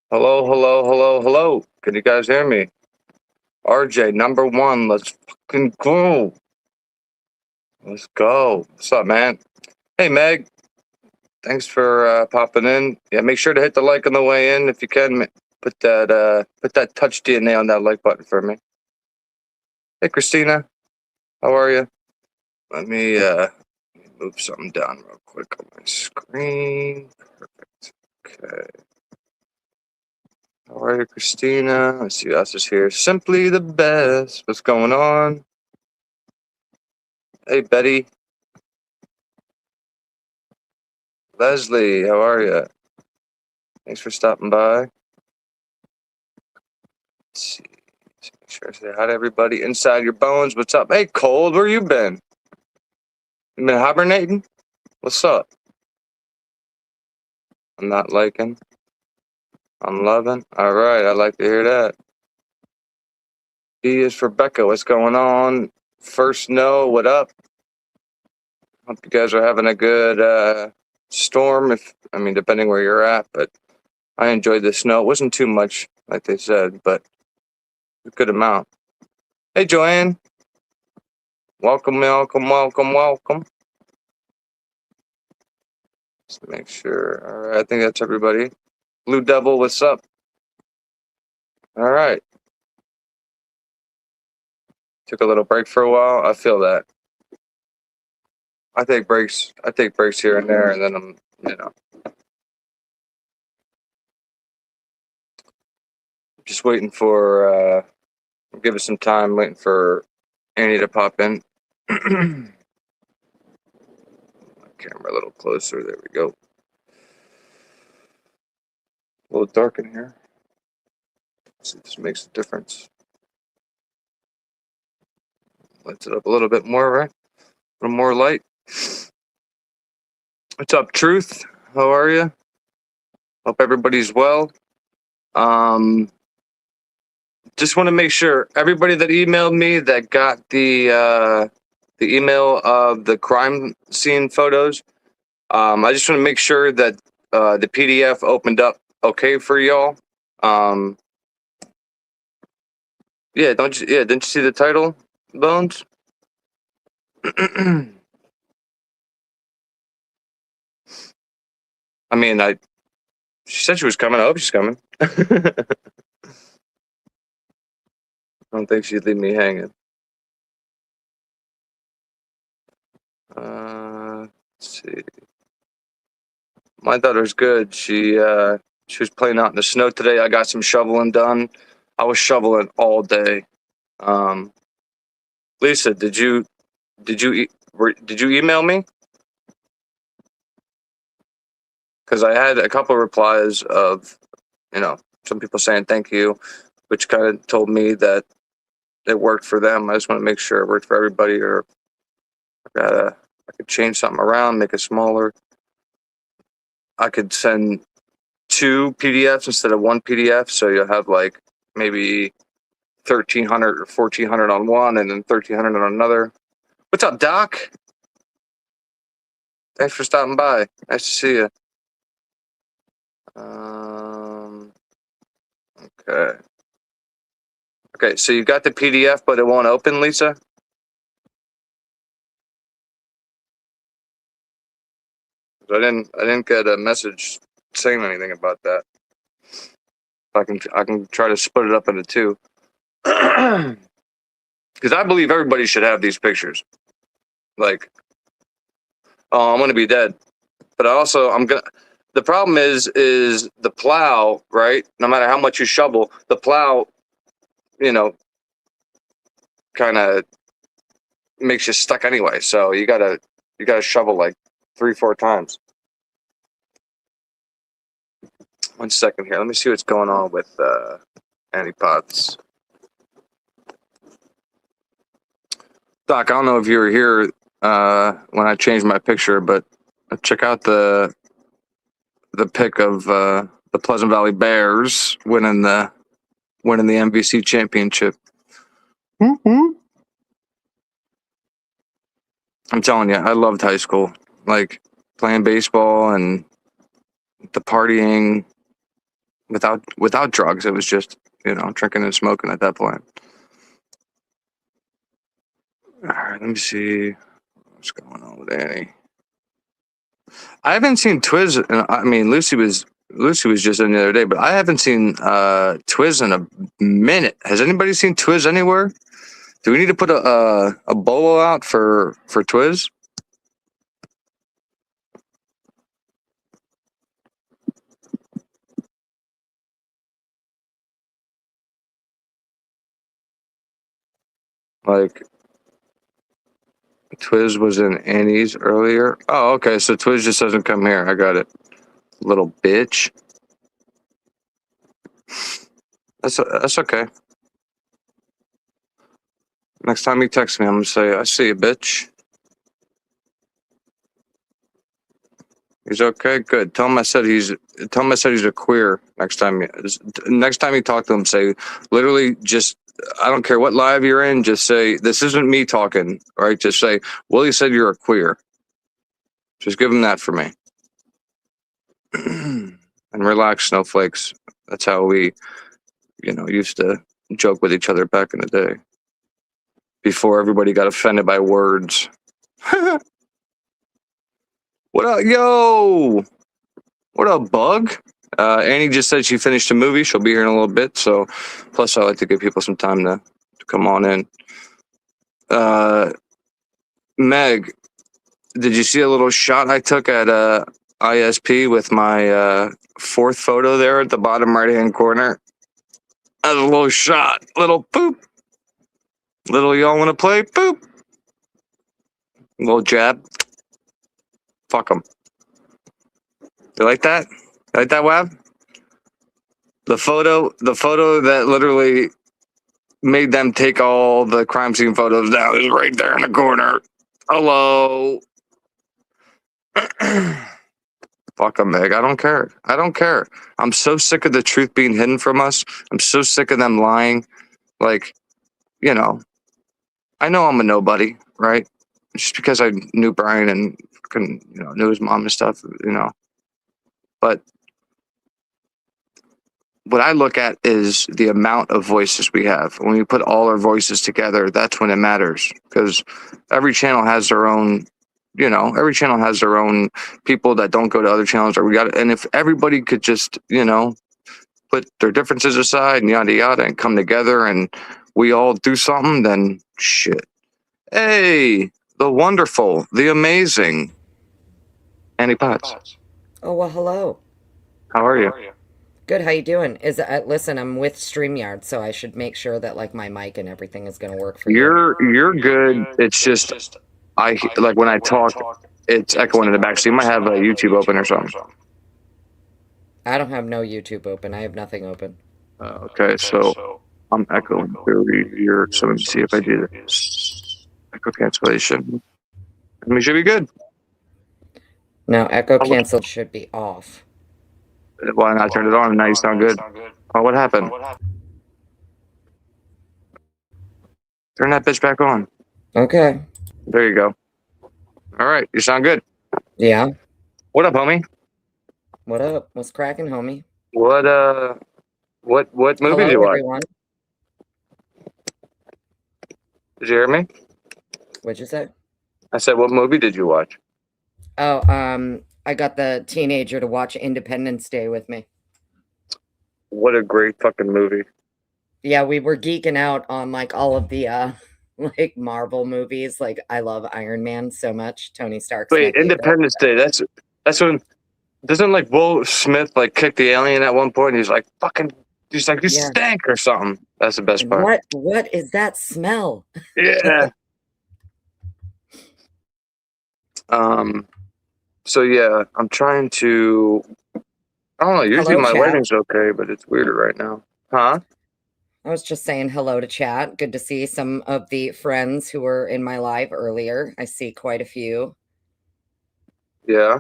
Hello, hello, hello, hello. Can you guys hear me? RJ, number one. Let's fucking go. Let's go. What's up, man? Hey, Meg. Thanks for popping in. Yeah, make sure to hit the like on the way in if you can. Put that touch DNA on that like button for me. Hey, Christina. How are you? Let me move something down real quick on my screen. Perfect. Okay. How are you, Christina? Let's see who else is here. Simply the best. What's going on? Hey, Betty. Leslie, how are you? Thanks for stopping by. Let's see. Let's make sure I say hi to everybody inside your bones. What's up? Hey, Cold, where you been? You been hibernating? What's up? I'm not liking. I'm loving. All right, I like to hear that. B is for Becca. What's going on? First, no. What up? Hope you guys are having a good storm. Depending where you're at, but I enjoyed the snow. It wasn't too much, like they said, but a good amount. Hey, Joanne. Welcome, welcome, welcome, welcome. Just make sure. All right, I think that's everybody. Blue Devil, what's up? All right. Took a little break for a while. I feel that. I take breaks. I take breaks here and there, and then I'm just waiting for. Give it some time, waiting for Annie to pop in. Camera a little closer. There we go. A little dark in here. Let's see if this makes a difference. Lights it up a little bit more, right? A little more light. What's up, Truth? How are you? Hope everybody's well. Just want to make sure everybody that emailed me that got the email of the crime scene photos. I just want to make sure that the PDF opened up okay for y'all. Yeah, didn't you see the title, Bones? I mean, she said she was coming. I hope she's coming. I don't think she'd leave me hanging. Let's see. My daughter's good. She was playing out in the snow today. I got some shoveling done. I was shoveling all day. Lisa, did you email me? Because I had a couple of replies of some people saying thank you, which kind of told me that it worked for them. I just want to make sure it worked for everybody, or I could change something around, make it smaller. I could send 2 PDFs instead of 1 PDF, so you'll have like maybe 1,300 or 1,400 on one, and then 1,300 on another. What's up, Doc? Thanks for stopping by. Nice to see you. Okay. Okay, so you got the PDF, but it won't open, Lisa? I didn't get a message saying anything about that. I can try to split it up into 2. Because I believe everybody should have these pictures. Like, oh, I'm gonna be dead. But also, the problem is the plow, right? No matter how much you shovel, the plow, kind of makes you stuck anyway. So you gotta shovel like 3-4 times. 1 second here. Let me see what's going on with antipods. Doc, I don't know if you were here when I changed my picture, but check out the pic of the Pleasant Valley Bears winning the MVC championship. Mm-hmm. I'm telling you, I loved high school. Like playing baseball and the partying. without drugs. It was just, drinking and smoking at that point. All right, let me see what's going on with Annie. I haven't seen Twiz. I mean, Lucy was just in the other day, but I haven't seen Twiz in a minute. Has anybody seen Twiz anywhere? Do we need to put a bolo out for Twiz? Like, Twiz was in Annie's earlier. Oh, okay. So Twiz just doesn't come here. I got it. Little bitch. That's okay. Next time he texts me, I'm gonna say, "I see you, bitch." He's okay. Good. Tell him I said he's a queer. Next time you talk to him, say literally just. I don't care what live you're in. Just say, "This isn't me talking." Right? Just say, "Willie said you're a queer." Just give him that for me. And relax, snowflakes. That's how we, used to joke with each other back in the day. Before everybody got offended by words. What up, yo? What up, Bug? Annie just said she finished a movie. She'll be here in a little bit. So, plus I like to give people some time to come on in. Meg, did you see a little shot I took at ISP with my fourth photo there at the bottom right-hand corner? That was a little shot. Little poop. Little y'all want to play? Poop. Little jab. Fuck them. You like that? You like that, Wab? The photo that literally made them take all the crime scene photos down is right there in the corner. Hello. Fuck them, Meg. I don't care. I'm so sick of the truth being hidden from us. I'm so sick of them lying. Like, I know I'm a nobody, right? Just because I knew Brian and knew his mom and stuff, But what I look at is the amount of voices we have. When we put all our voices together, that's when it matters. Because every channel has their own, every channel has their own people that don't go to other channels. And if everybody could just, put their differences aside and yada yada and come together and we all do something, then shit. Hey, the wonderful, the amazing Annie Potts. Oh, well, hello. How are you? Good, how you doing? Listen, I'm with StreamYard, so I should make sure that like my mic and everything is going to work for you. You're good. It's just I like when I talk, it's echoing in the back. So you might have a YouTube open or something. I don't have no YouTube open. I have nothing open. Okay, so I'm echoing through your. So let me see if I do this. Echo cancellation. I mean, should be good. No, echo cancel should be off. Why not turn it on? And now you sound good. Oh, what happened? Turn that bitch back on. Okay. There you go. All right, you sound good. Yeah. What up, homie? What up? What's cracking, homie? What movie did you watch? Everyone. Did you hear me? What'd you say? I said, what movie did you watch? Oh, I got the teenager to watch Independence Day with me. What a great fucking movie. Yeah, we were geeking out on like all of the like Marvel movies. Like I love Iron Man so much. Tony Stark's Wait, Independence Day. That's when doesn't like Will Smith like kick the alien at one point? And he's like you stink or something. That's the best part. What is that smell? Yeah. So yeah, I'm trying to. I don't know. Usually Hello, my chat. lighting's okay, but it's weirder right now. Huh? I was just saying hello to chat. Good to see some of the friends who were in my live earlier. I see quite a few. Yeah.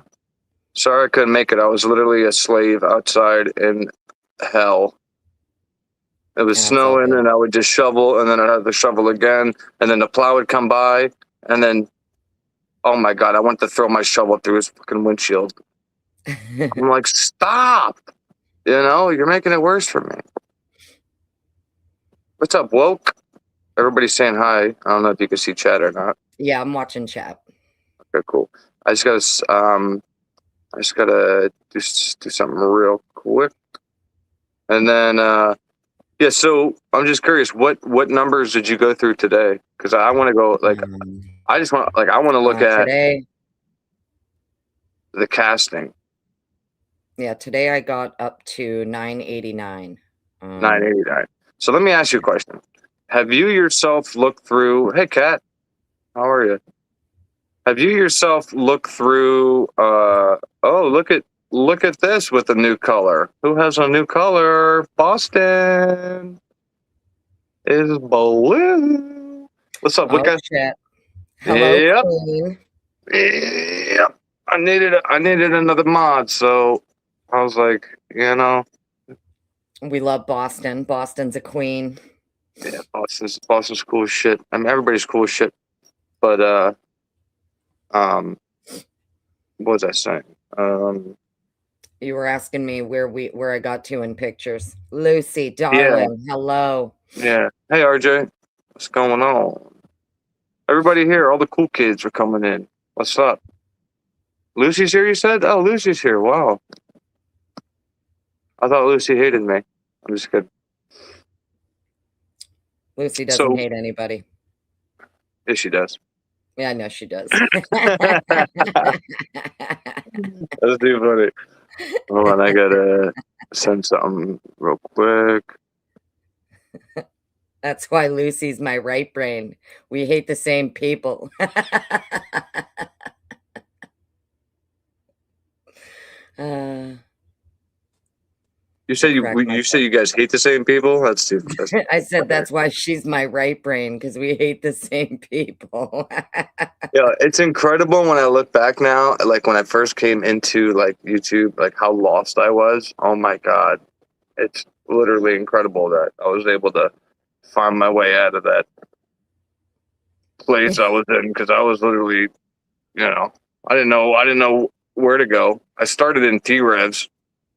Sorry I couldn't make it. I was literally a slave outside in hell. It was snowing, and I would just shovel, and then I'd have to shovel again, and then the plow would come by, and then, oh my God, I wanted to throw my shovel through his fucking windshield. I'm like, stop! You know, you're making it worse for me. What's up, woke? Everybody's saying hi. I don't know if you can see chat or not. Yeah, I'm watching chat. Okay, cool. I just gotta do something real quick, and then yeah. So I'm just curious, what numbers did you go through today? Because I want to go like I just want like I want to look at Today. the casting. Yeah, today I got up to 989. 989. So let me ask you a question. Have you yourself looked through? Hey, Kat, how are you? Have you yourself looked through? Oh, look at this with a new color. Who has a new color? Boston is blue. What's up? Oh, What shit. Hello, Yep. Queen. Yep. I needed another mod, so I was like, you know, We love Boston. Boston's a queen. yeah, Boston's cool as shit. I mean, everybody's cool as shit, but what was I saying? You were asking me where I got to in pictures. Lucy, darling, hello. Yeah. Hey, RJ, what's going on? Everybody here, all the cool kids are coming in. What's up? Lucy's here, you said? Oh, Lucy's here. Wow. I thought Lucy hated me. I'm just kidding. Lucy doesn't hate anybody. Yes, she does. Yeah, I know she does. That's too funny. Hold on, I gotta send something real quick. That's why Lucy's my right brain. We hate the same people. You say you guys hate the same people? That's too. I said that's why she's my right brain, because we hate the same people. Yeah, it's incredible when I look back now, like when I first came into like YouTube, like how lost I was. Oh my God. It's literally incredible that I was able to find my way out of that place I was in, because I was literally, I didn't know where to go. I started in T-Revs,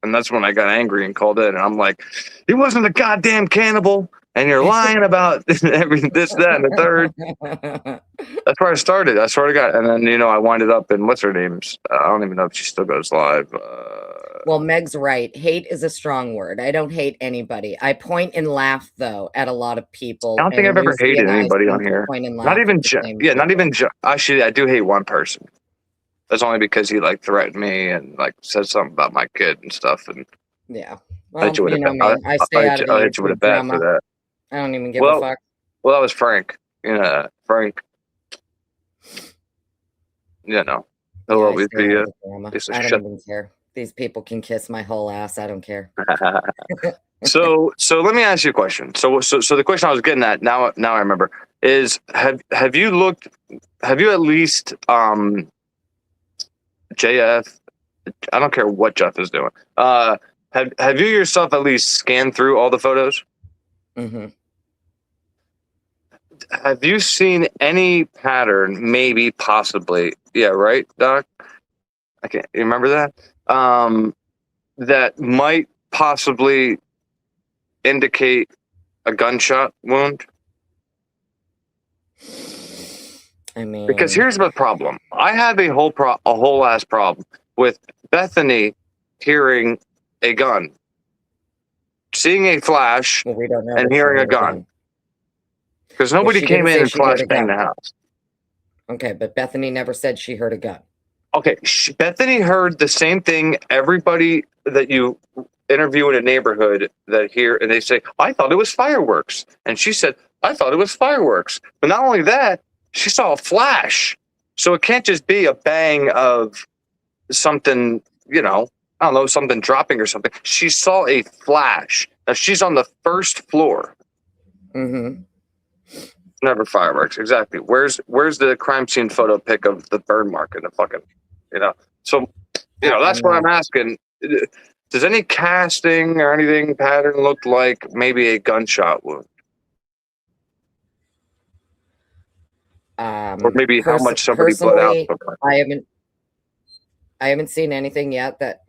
and that's when I got angry and called in, and I'm like, he wasn't a goddamn cannibal, and you're lying about everything, this, that, and the third. That's where I started. I swear to God. And then, I winded up in, what's her name? I don't even know if she still goes live. Well, Meg's right. Hate is a strong word. I don't hate anybody. I point and laugh, though, at a lot of people. I don't think I've ever hated anybody on here. Not even, actually, I do hate one person. That's only because he like threatened me and like said something about my kid and stuff. And yeah, well, I stay out of the hit you with a bat for that. I don't even give a fuck. Well, that was Frank. Frank. He'll always be I don't even care. These people can kiss my whole ass. I don't care. So let me ask you a question. So the question I was getting at now I remember is have you at least JF, I don't care what Jeff is doing. Have you yourself at least scanned through all the photos? Mm-hmm. Have you seen any pattern, maybe, possibly? Yeah, right, Doc? I can't. You remember that? That might possibly indicate a gunshot wound? I mean, because here's the problem. I have a whole ass problem with Bethany hearing a gun, seeing a flash, and hearing a gun. Because nobody came in and flash banged the house. Okay, but Bethany never said she heard a gun. Okay, Bethany heard the same thing everybody that you interview in a neighborhood that hear, and they say, I thought it was fireworks. And she said, I thought it was fireworks. But not only that, she saw a flash. So it can't just be a bang of something, I don't know, something dropping or something. She saw a flash. Now she's on the first floor. Mm-hmm. Never fireworks. Exactly. Where's the crime scene photo pic of the burn mark in the fucking, So, that's what I'm asking. Does any casting or anything pattern look like maybe a gunshot wound? Or maybe how much somebody bled out. I haven't seen anything yet that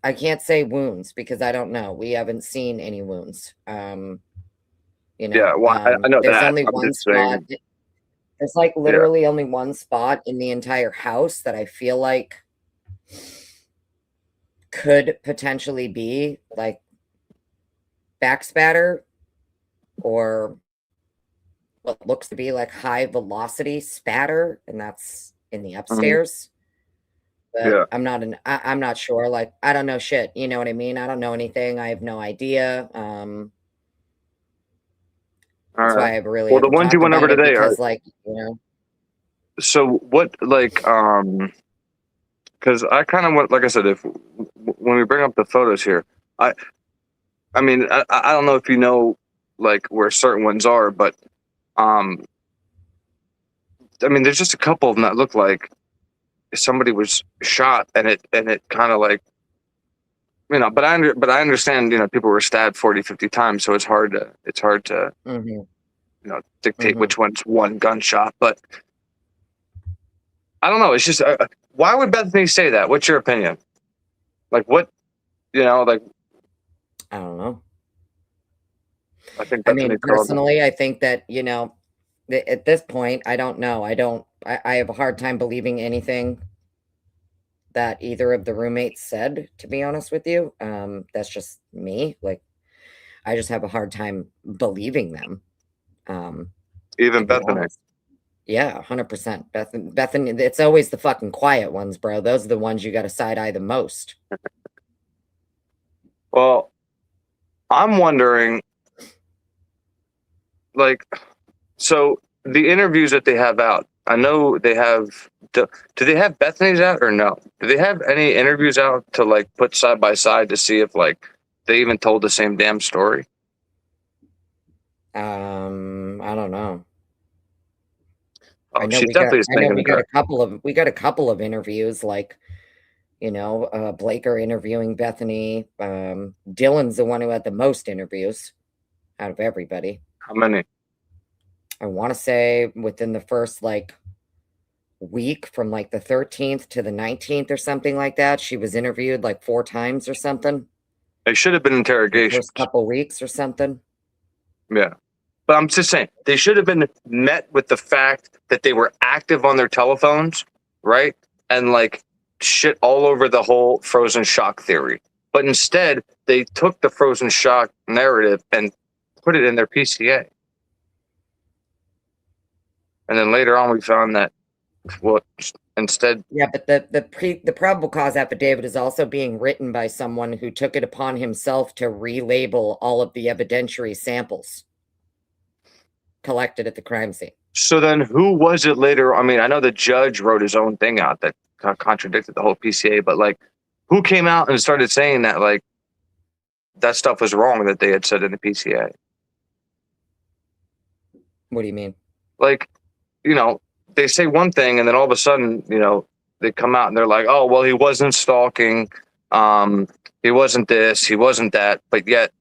I can't say wounds because I don't know. We haven't seen any wounds. Yeah, well, I know There's that. only I'm one just spot. saying. There's like Yeah. literally only one spot in the entire house that I feel like could potentially be like back spatter or what looks to be like high velocity spatter, and that's in the Mhm. upstairs. But Yeah. I'm not sure. Like I don't know shit. You know what I mean? I don't know anything. I have no idea. All That's right. why I really Well, the haven't ones you talked went over about it today are because, like, you know, so what? Like, because I kind of want, like I said, if when we bring up the photos here, I, I mean, I don't know if you know, like where certain ones are, but um, I mean, there's just a couple of them that look like somebody was shot, and it kind of like but I understand, people were stabbed 40, 50 times, so it's hard to mhm, dictate mhm. which one's one gunshot, but I don't know. It's just why would Bethany say that? What's your opinion? Like what like I don't know. I think I Bethany mean, called. personally, I think that, at this point, I don't know. I have a hard time believing anything that either of the roommates said, to be honest with you. That's just me. Like, I just have a hard time believing them, um, to Even be Bethany. honest. Yeah, 100%. Bethany, it's always the fucking quiet ones, bro. Those are the ones you got to side eye the most. Well, I'm wondering, like, so the interviews that they have out, I know they have. Do they have Bethany's out or no? Do they have any interviews out to like put side by side to see if like they even told the same damn story? I don't know. Oh, she definitely is I know making the cut. we got a couple of interviews like, Blaker interviewing Bethany. Dylan's the one who had the most interviews out of everybody. How many? I want to say within the first like week from like the 13th to the 19th or something like that, she was interviewed like 4 times or something. They should have been The interrogations. first couple weeks or something. Yeah. But I'm just saying, they should have been met with the fact that they were active on their telephones, right? And like shit all over the whole frozen shock theory. But instead, they took the frozen shock narrative and put it in their PCA. And then later on, we found that what instead, Yeah, but the probable cause affidavit is also being written by someone who took it upon himself to relabel all of the evidentiary samples collected at the crime scene. so then who was it later? I mean, I know the judge wrote his own thing out that contradicted the whole PCA, but like, who came out and started saying that like that stuff was wrong that they had said in the PCA? What do you mean? Like, you know, they say one thing and then all of a sudden, they come out and they're like, oh, well, he wasn't stalking. Um, he wasn't this, he wasn't that. But yet,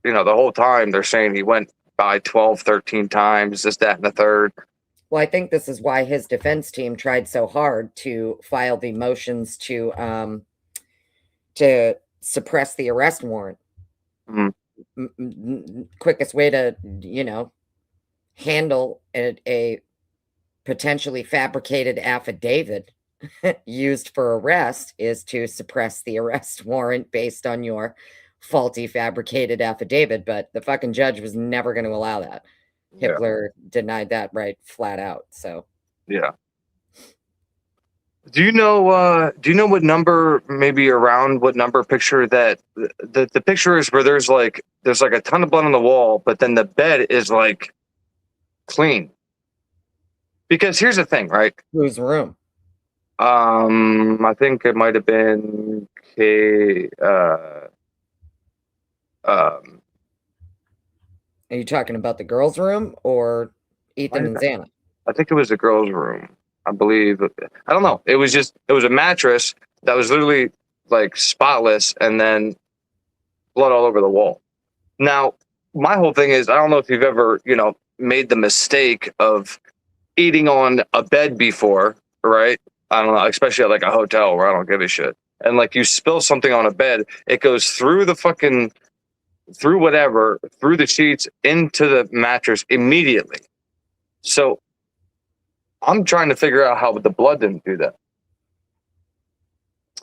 the whole time they're saying he went by 12, 13 times, this, that, and the third. Well, I think this is why his defense team tried so hard to file the motions to suppress the arrest warrant. Mm, Quickest way to, handle a potentially fabricated affidavit used for arrest is to suppress the arrest warrant based on your faulty fabricated affidavit. But the fucking judge was never going to allow that. yeah. Hippler denied that right flat out. So Yeah. Do you know what number, maybe around what number picture that the picture is where there's like a ton of blood on the wall, but then the bed is like clean. Because here's the thing, right? whose room? I think it might have been K. Um, Are you talking about the girls' room or Ethan and Xana? I think it was the girls' room. I believe. I don't know. It was a mattress that was literally like spotless, and then blood all over the wall. Now, my whole thing is, I don't know if you've ever, made the mistake of eating on a bed before, right? I don't know, especially at like a hotel where I don't give a shit. And like you spill something on a bed, it goes through the fucking through whatever, through the sheets into the mattress immediately. So I'm trying to figure out how the blood didn't do that.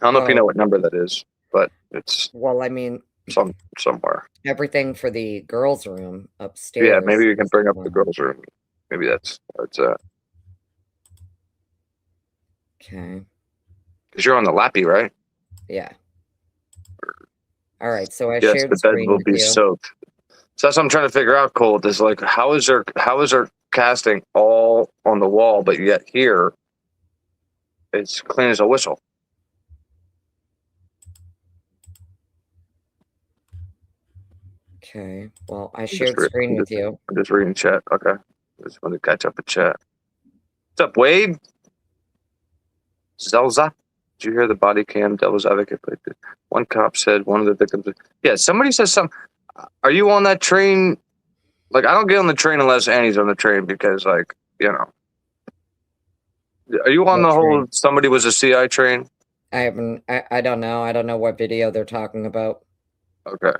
I don't know if you know what number that is, but it's Well, I mean, somewhere. everything for the girls' room upstairs. Yeah, maybe you can is, bring up the girls' room. Maybe that's Okay. because you're on the lappy, right? Yeah. All right. So I Yes, shared the bed screen will with be you. soaked. So that's what I'm trying to figure out, Colt, is like how is her casting all on the wall, but yet here it's clean as a whistle. Okay. Well, I shared screen with you. I'm just reading chat. Okay. I just want to catch up with chat. What's up, Wade? Zelza? Did you hear the body cam devil's advocate? One cop said one of the victims. Yeah, somebody says something. Are you on that train? Like, I don't get on the train unless Annie's on the train because, like, you know. Are you on What the whole train? somebody was a CI train? I haven't. I don't know. I don't know what video they're talking about. Okay.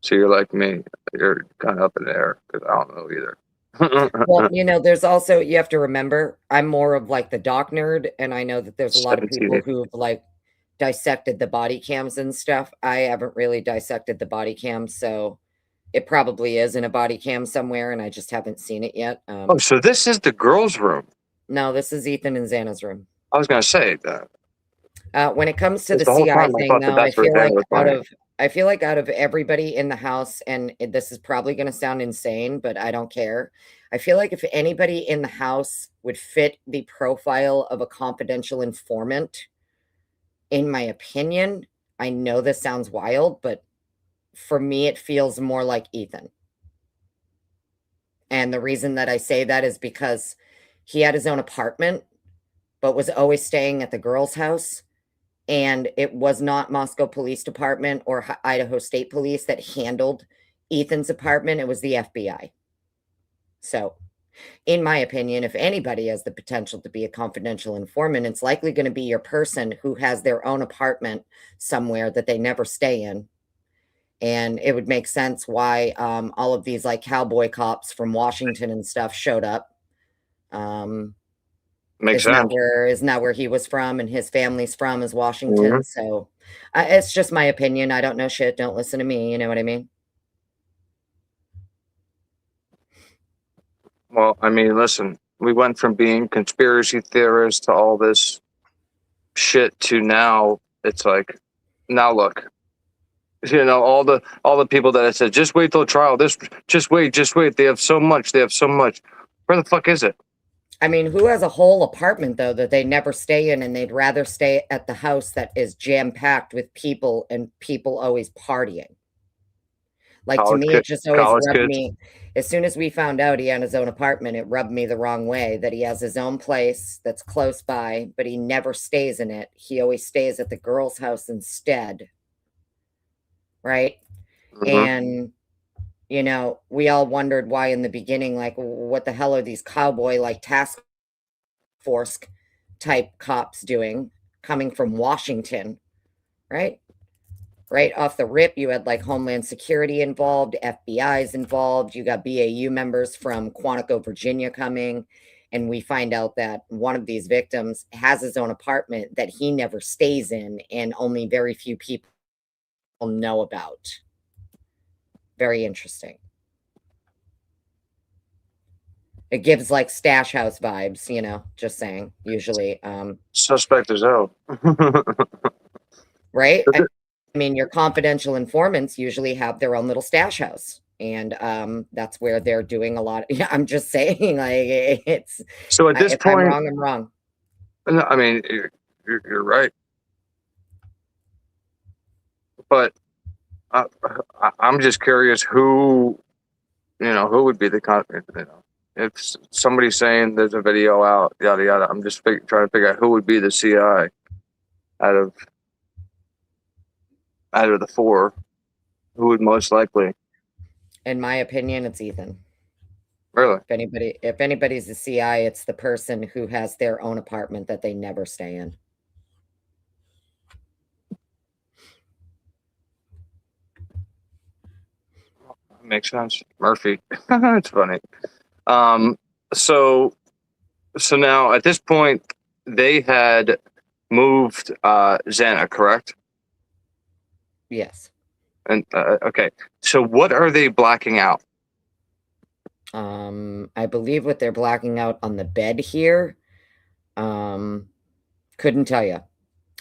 So you're like me. You're kind of up in the air because I don't know either. Well, there's also, you have to remember, I'm more of like the doc nerd, and I know that there's a lot of people 17. who've like dissected the body cams and stuff. I haven't really dissected the body cams, so it probably is in a body cam somewhere, and I just haven't seen it yet. Oh, so this is the girls' room. No, this is Ethan and Xana's room. I was gonna say that. When it comes to the The whole CI time I thing, thought that though, that's where Xana was playing. I feel like out of everybody in the house, and this is probably going to sound insane, but I don't care. I feel like if anybody in the house would fit the profile of a confidential informant, in my opinion, I know this sounds wild, but for me, it feels more like Ethan. And the reason that I say that is because he had his own apartment, but was always staying at the girl's house. And it was not Moscow Police Department or Idaho State Police that handled Ethan's apartment. It was the FBI. So, in my opinion, if anybody has the potential to be a confidential informant, it's likely going to be your person who has their own apartment somewhere that they never stay in. And it would make sense why all of these like cowboy cops from Washington and stuff showed up. Makes sense. Isn't that where he was from and his family's from is Washington? Mm-hmm. So it's just my opinion. I don't know shit. Don't listen to me. You know what I mean? Well, I mean, listen, we went from being conspiracy theorists to all this shit to now it's like, now look, all the people that I said, just wait till trial. Just wait. They have so much. Where the fuck is it? I mean, who has a whole apartment though that they never stay in and they'd rather stay at the house that is jam packed with people and people always partying? Like to me, it just always College rubbed kids. me. As soon as we found out he had his own apartment, it rubbed me the wrong way that he has his own place that's close by, but he never stays in it. He always stays at the girl's house instead. Right. Mm-hmm. And we all wondered why in the beginning, like, what the hell are these cowboy like task force type cops doing coming from Washington, right? Right off the rip, you had like Homeland Security involved, FBI's involved, you got BAU members from Quantico, Virginia coming, and we find out that one of these victims has his own apartment that he never stays in and only very few people know about. Very interesting. It gives like stash house vibes, just saying, usually. Suspect is out. Right? I mean, your confidential informants usually have their own little stash house. And that's where they're doing a lot. Yeah, I'm just saying, like, it's. So at this If I'm point, wrong, I'm wrong. I mean, you're right. But I'm just curious who would be the if somebody's saying there's a video out, yada yada. I'm just trying to figure out who would be the CI out of the four. Who would most likely? In my opinion, it's Ethan. Really? If anybody's a CI, it's the person who has their own apartment that they never stay in. Makes sense. Murphy. It's funny. So now at this point, they had moved Xana, correct? Yes. And okay. So what are they blacking out? I believe what they're blacking out on the bed here. Couldn't tell you.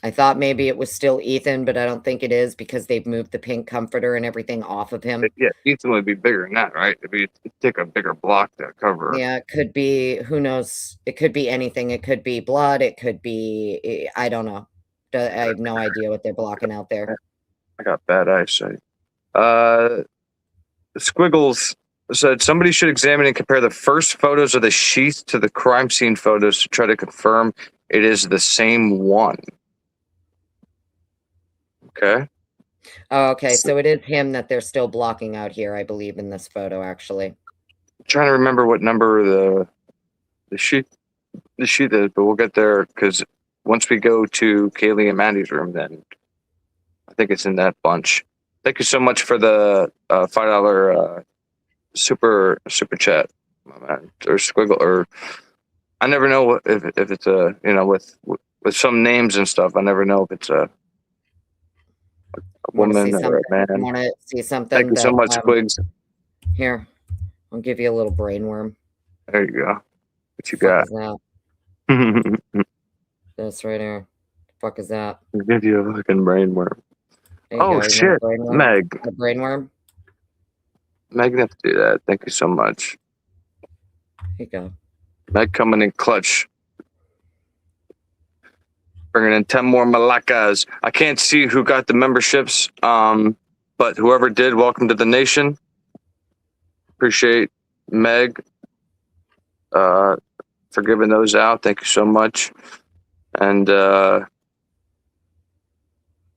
I thought maybe it was still Ethan, but I don't think it is because they've moved the pink comforter and everything off of him. Yeah, Ethan would be bigger than that, right? If you take a bigger block to cover. Yeah, it could be, who knows? It could be anything. It could be blood. It could be, I don't know. I have no idea what they're blocking out there. I got bad eyesight. Squiggles said somebody should examine and compare the first photos of the sheath to the crime scene photos to try to confirm it is the same one. Okay. Oh, okay, so it is him that they're still blocking out here, I believe, in this photo, actually. I'm trying to remember what number the sheath is, but we'll get there because once we go to Kaylee and Mandy's room, then I think it's in that bunch. Thank you so much for the $5 super chat, my man, or squiggle, or I never know if it's a with some names and stuff. I never know if it's a woman or a man. Want to see something? Thank you so much, Squigs. Here, I'll give you a little brainworm. There you go. What you got? That? This right here. The fuck is that? I'll give you a fucking brainworm. Oh shit, Meg. A brainworm. Meg didn't have to do that. Thank you so much. Here you go. Meg coming in clutch. Bringing in 10 more Malakas. I can't see who got the memberships, but whoever did, welcome to the nation. Appreciate Meg for giving those out. Thank you so much. And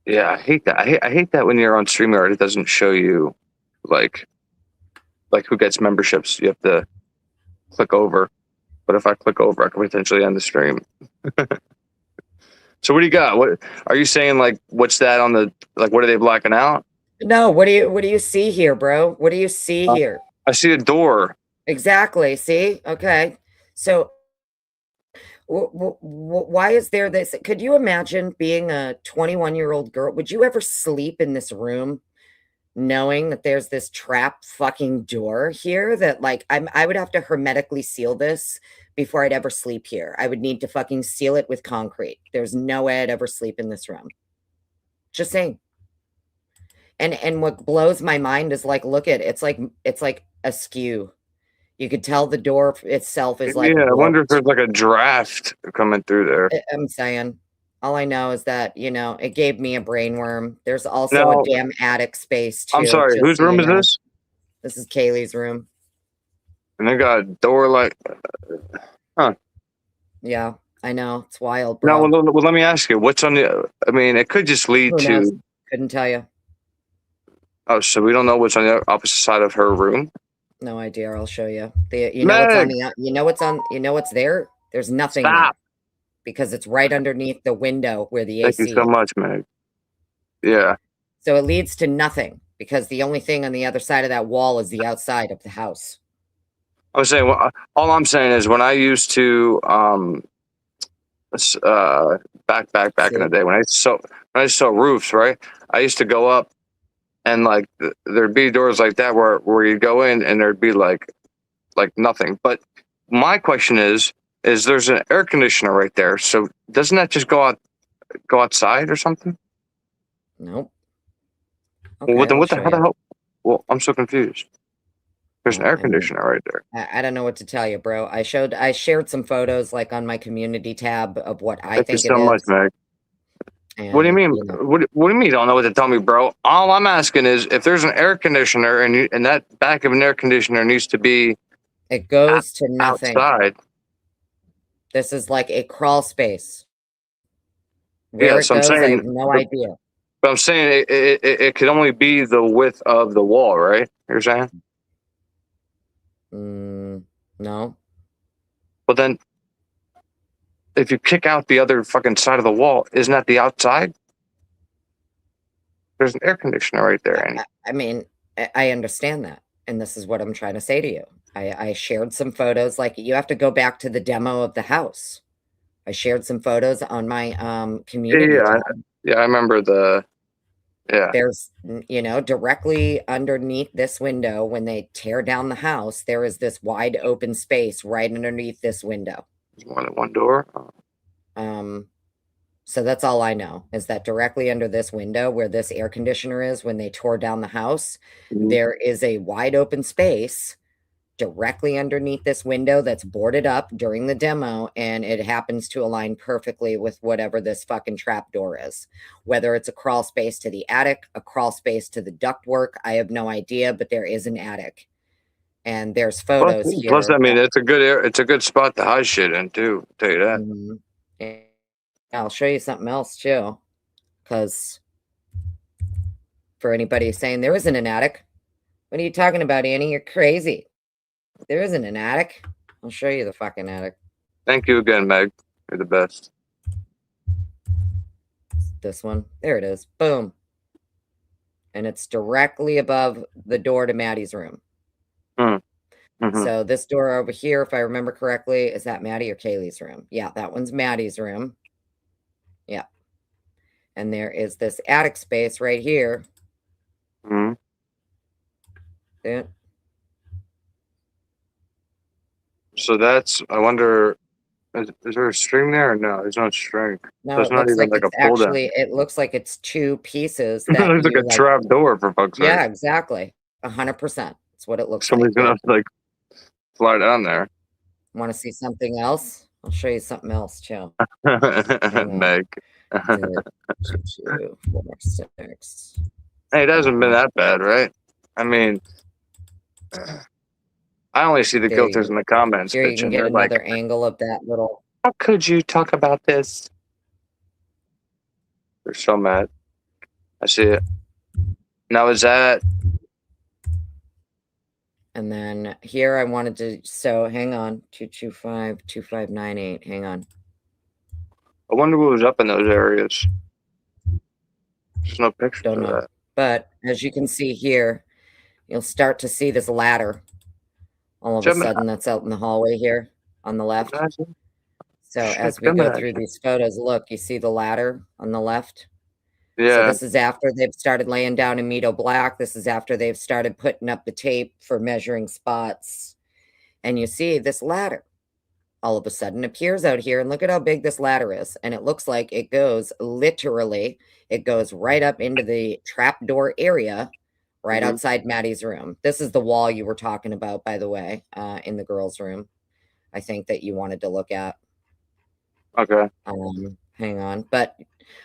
yeah, I hate that. I hate that when you're on StreamYard, it doesn't show you like who gets memberships. You have to click over. But if I click over, I can potentially end the stream. So what do you got? What are you saying? Like, what's that on the like? What are they blacking out? No, what do you see here, bro? What do you see here? I see a door. Exactly. See? Okay. So why is there this? Could you imagine being a 21-year-old girl? Would you ever sleep in this room knowing that there's this trap fucking door here that like I would have to hermetically seal this before I'd ever sleep here. I would need to fucking seal it with concrete. There's no way I'd ever sleep in this room. Just saying. And what blows my mind is like, look at it's like askew. You could tell the door itself is like. Yeah, I wonder if there's like a draft coming through there. I'm saying. All I know is that, it gave me a brainworm. There's also a damn attic space too. I'm sorry, whose room is this? This is Kaylee's room. And they got a door like, huh? Yeah, I know. It's wild, bro. Now, well, let me ask you, what's on the? I mean, it could just lead to. Couldn't tell you. Oh, so we don't know what's on the opposite side of her room? No idea. I'll show you. You know what's there? There's nothing there because it's right underneath the window where the AC. Thank you so much, Meg. Yeah. So it leads to nothing because the only thing on the other side of that wall is the outside of the house. I was saying, well, all I'm saying is when I used to back in the day when I saw roofs, right? I used to go up and like there'd be doors like that where you go in and there'd be like nothing. But my question is there's an air conditioner right there, so doesn't that just go outside or something? Nope. Okay, well, then what the hell? Well, I'm so confused. There's an air conditioner right there. I don't know what to tell you, bro. I shared some photos like on my community tab of what I think it is. Thank you so much, Meg. And, what do you mean? What do you mean you don't know what to tell me, bro? All I'm asking is if there's an air conditioner and that back of an air conditioner needs to be. It goes to nothing. Outside. This is like a crawl space. Where it goes, I have no idea. But I'm saying it could only be the width of the wall, right? You're saying? No. Well, then, if you kick out the other fucking side of the wall, isn't that the outside? There's an air conditioner right there, and I mean, I understand that, and this is what I'm trying to say to you. I shared some photos, like, you have to go back to the demo of the house. I shared some photos on my, community yeah, tab. yeah, I remember the yeah. There's, you know, directly underneath this window, when they tear down the house, there is this wide open space right underneath this window. There's more than one door. Oh. Um, so that's all I know, is that directly under this window where this air conditioner is, when they tore down the house, there is a wide open space directly underneath this window that's boarded up during the demo, and it happens to align perfectly with whatever this fucking trap door is. Whether it's a crawl space to the attic, a crawl space to the ductwork, I have no idea, but there is an attic. And there's Plus, photos plus, here I mean, that, it's a good air. It's a good spot to hide shit in too. I'll tell you that. and I'll show you something else too, because for anybody saying there isn't an attic, what are you talking about, Annie? You're crazy. There isn't an attic. I'll show you the fucking attic. Thank you again, Meg. You're the best. This one. There it is. Boom. And it's directly above the door to Maddie's room. Mm-hmm. So this door over here, if I remember correctly, is that Maddie or Kaylee's room? Yeah, that one's Maddie's room. Yeah. And there is this attic space right here. Mm-hmm. Yeah. So that's. I wonder. Is there a string there or no? There's no string. No, So it's it not looks even like like a it's pull down. actually, it looks like it's two pieces It that looks like you a like. trap door for fuck's Yeah, sake. exactly. 100%. That's what it looks Somebody's like. gonna like fly down there. Want to see something else? I'll show you something else, too. Hang on. Meg. 2, 2, 4, 6. Hey, it hasn't been that bad, right? I mean, I only see the There you guilters go. in the comments, Here you bitch, can and get they're like, another angle of that little. "How could you talk about this?" They're so mad. I see it. Now is that? And then here I wanted to, so hang on, 225, 2598. Hang on. I wonder what was up in those areas. There's no pictures Don't of know. that. But as you can see here, you'll start to see this ladder all of a Gemini. sudden that's out in the hallway here on the left. So Shit, as we go Gemini. through these photos, look, you see the ladder on the left? So Yeah. this is after they've started laying down Amido Black. This is after they've started putting up the tape for measuring spots. And you see this ladder all of a sudden appears out here, and look at how big this ladder is. And it looks like it goes literally, it goes right up into the trapdoor area right outside Maddie's room. This is the wall you were talking about, by the way, in the girls' room, I think, that you wanted to look at. Okay. Hang on. But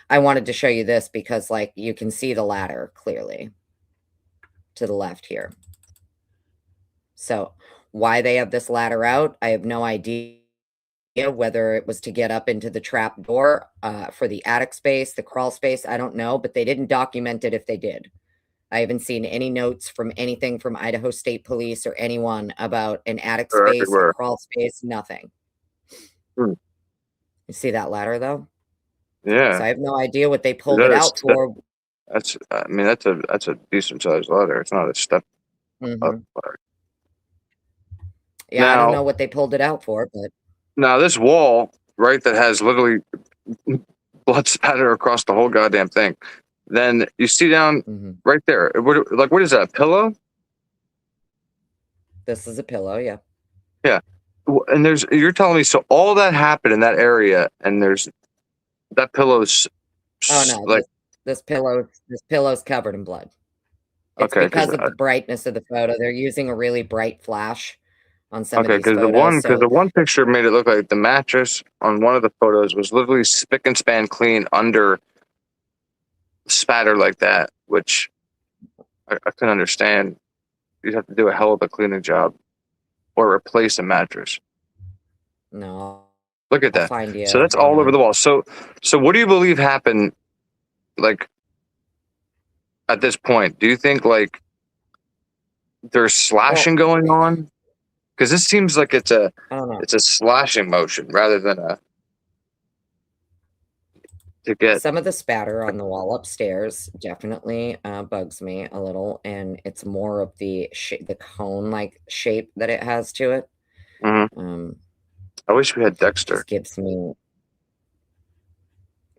I wanted to show you this because, like, you can see the ladder clearly to the left here. So why they have this ladder out, I have no idea. Whether it was to get up into the trap door for the attic space, the crawl space, I don't know, but they didn't document it if they did. I haven't seen any notes from anything from Idaho State Police or anyone about an attic They're space, a everywhere. crawl space, nothing. Hmm. You see that ladder though? Yeah. So I have no idea what they pulled it out for. That's. I mean, that's a decent sized ladder. It's not a step up ladder. Yeah, I don't know what they pulled it out for, but Now this wall, right, that has literally blood spatter across the whole goddamn thing. Then you see down right there. What is that? A pillow? This is a pillow, yeah. Yeah. And you're telling me, so all that happened in that area, and there's that pillow's. Oh no, like this pillow's covered in blood. It's okay, because of the brightness of the photo. They're using a really bright flash on some of these because photos. the one picture made it look like the mattress on one of the photos was literally spick and span clean under spatter like that, which I couldn't understand. You'd have to do a hell of a cleaning job or replace a mattress. No. Look at I'll that. find you. So that's all over the wall. So what do you believe happened, like, at this point? Do you think, like, there's slashing going on? Because this seems like it's a I don't know. slashing motion rather than a to get. Some of the spatter on the wall upstairs definitely bugs me a little, and it's more of the cone-like shape that it has to it. Mhm. I wish we had Dexter. Just gives me,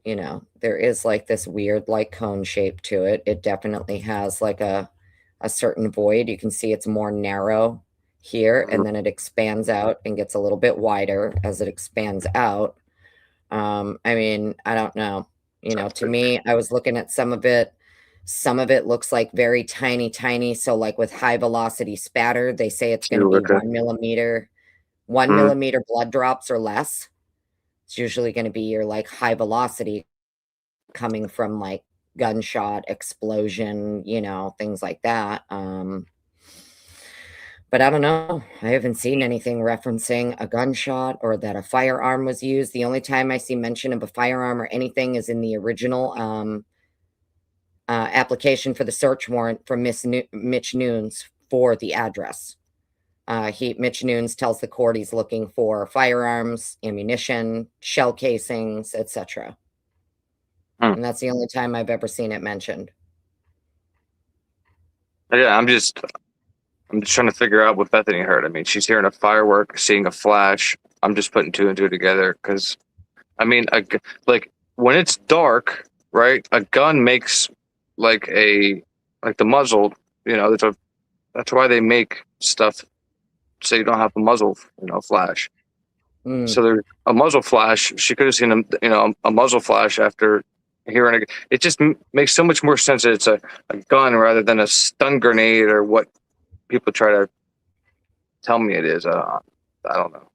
there is like this weird like cone shape to it. It definitely has like a certain void. You can see it's more narrow here, and then it expands out and gets a little bit wider as it expands out. I mean, I don't know. To me, I was looking at some of it. Some of it looks like very tiny, tiny. So, like with high velocity spatter, they say it's going to be 1 millimeter, 1 millimeter blood drops or less. It's usually going to be your like high velocity coming from like gunshot, explosion, things like that. But I don't know. I haven't seen anything referencing a gunshot or that a firearm was used. The only time I see mention of a firearm or anything is in the original application for the search warrant from Mitch Nunes for the address. Mitch Nunes tells the court he's looking for firearms, ammunition, shell casings, etc. And that's the only time I've ever seen it mentioned. Yeah, I'm just trying to figure out what Bethany heard. I mean, she's hearing a firework, seeing a flash. I'm just putting two and two together because, I mean, like when it's dark, right? A gun makes like the muzzle. That's why they make stuff so you don't have a muzzle, flash. So there's a muzzle flash. She could have seen a muzzle flash after hearing it. It just makes so much more sense that it's a gun rather than a stun grenade or what people try to tell me it is. I don't know.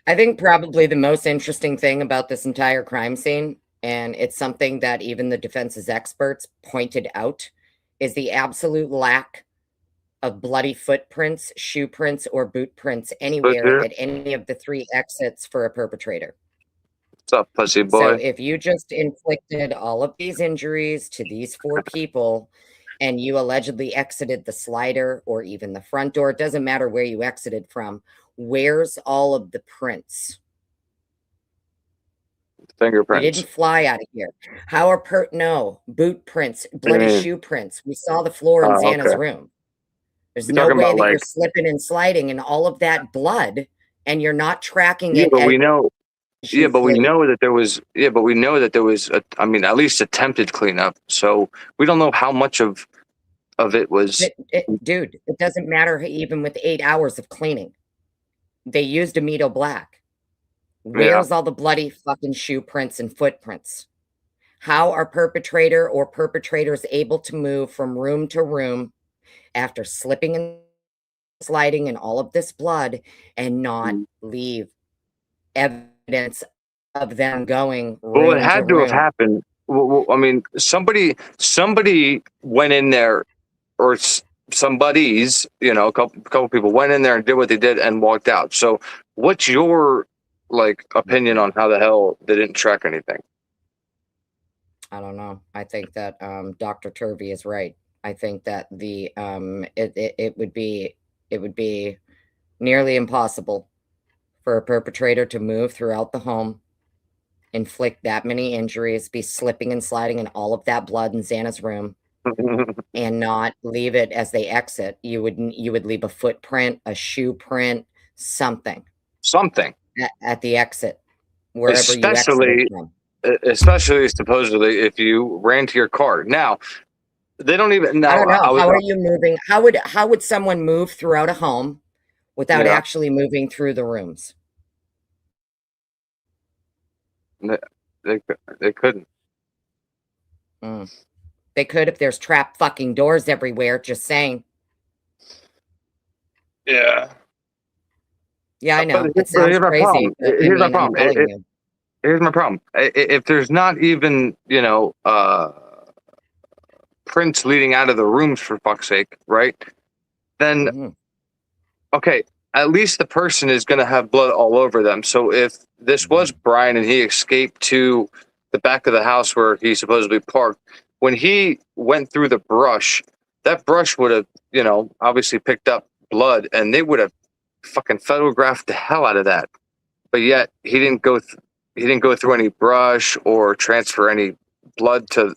I think probably the most interesting thing about this entire crime scene, and it's something that even the defense's experts pointed out, is the absolute lack of bloody footprints, shoe prints, or boot prints anywhere at any of the 3 exits for a perpetrator. What's up, pussy boy? So if you just inflicted all of these injuries to these 4 people and you allegedly exited the slider or even the front door, it doesn't matter where you exited from, where's all of the prints? Fingerprints. You didn't fly out of here. How are no boot prints, bloody shoe prints? We saw the floor in Xana's room. There's no way that you're slipping and sliding in all of that blood and you're not tracking it. But we know. Yeah, but we know that there was. Yeah, but we know that there was. I mean, at least attempted cleanup. So we don't know how much of it was. Dude, it doesn't matter even with 8 hours of cleaning. They used Amido Black. Where's all the bloody fucking shoe prints and footprints? How are perpetrator or perpetrators able to move from room to room after slipping and sliding in all of this blood and not leave evidence of them going room Well, it had to have happened. Well, I mean, somebody went in there, or somebody's, a couple people went in there and did what they did and walked out. So, what's your opinion on how the hell they didn't track anything? I don't know. I think that Dr. Turvey is right. I think that it would be nearly impossible for a perpetrator to move throughout the home, inflict that many injuries, be slipping and sliding in all of that blood in Xana's room, and not leave it as they exit. You would leave a footprint, a shoe print, something at the exit, wherever you exited from. Especially supposedly if you ran to your car. Now, they don't even know. I don't know. How are you moving? How would someone move throughout a home without actually moving through the rooms? They couldn't. They could if there's trap fucking doors everywhere. Just saying. Yeah. Yeah, I know. It sounds crazy. Here's my problem. Here's my problem. If there's not even, prints leading out of the rooms, for fuck's sake, right? Then, okay, at least the person is going to have blood all over them. So if this was Brian and he escaped to the back of the house where he supposedly parked, when he went through the brush, that brush would have, obviously picked up blood, and they would have fucking photographed the hell out of that. But yet he didn't go through any brush or transfer any blood to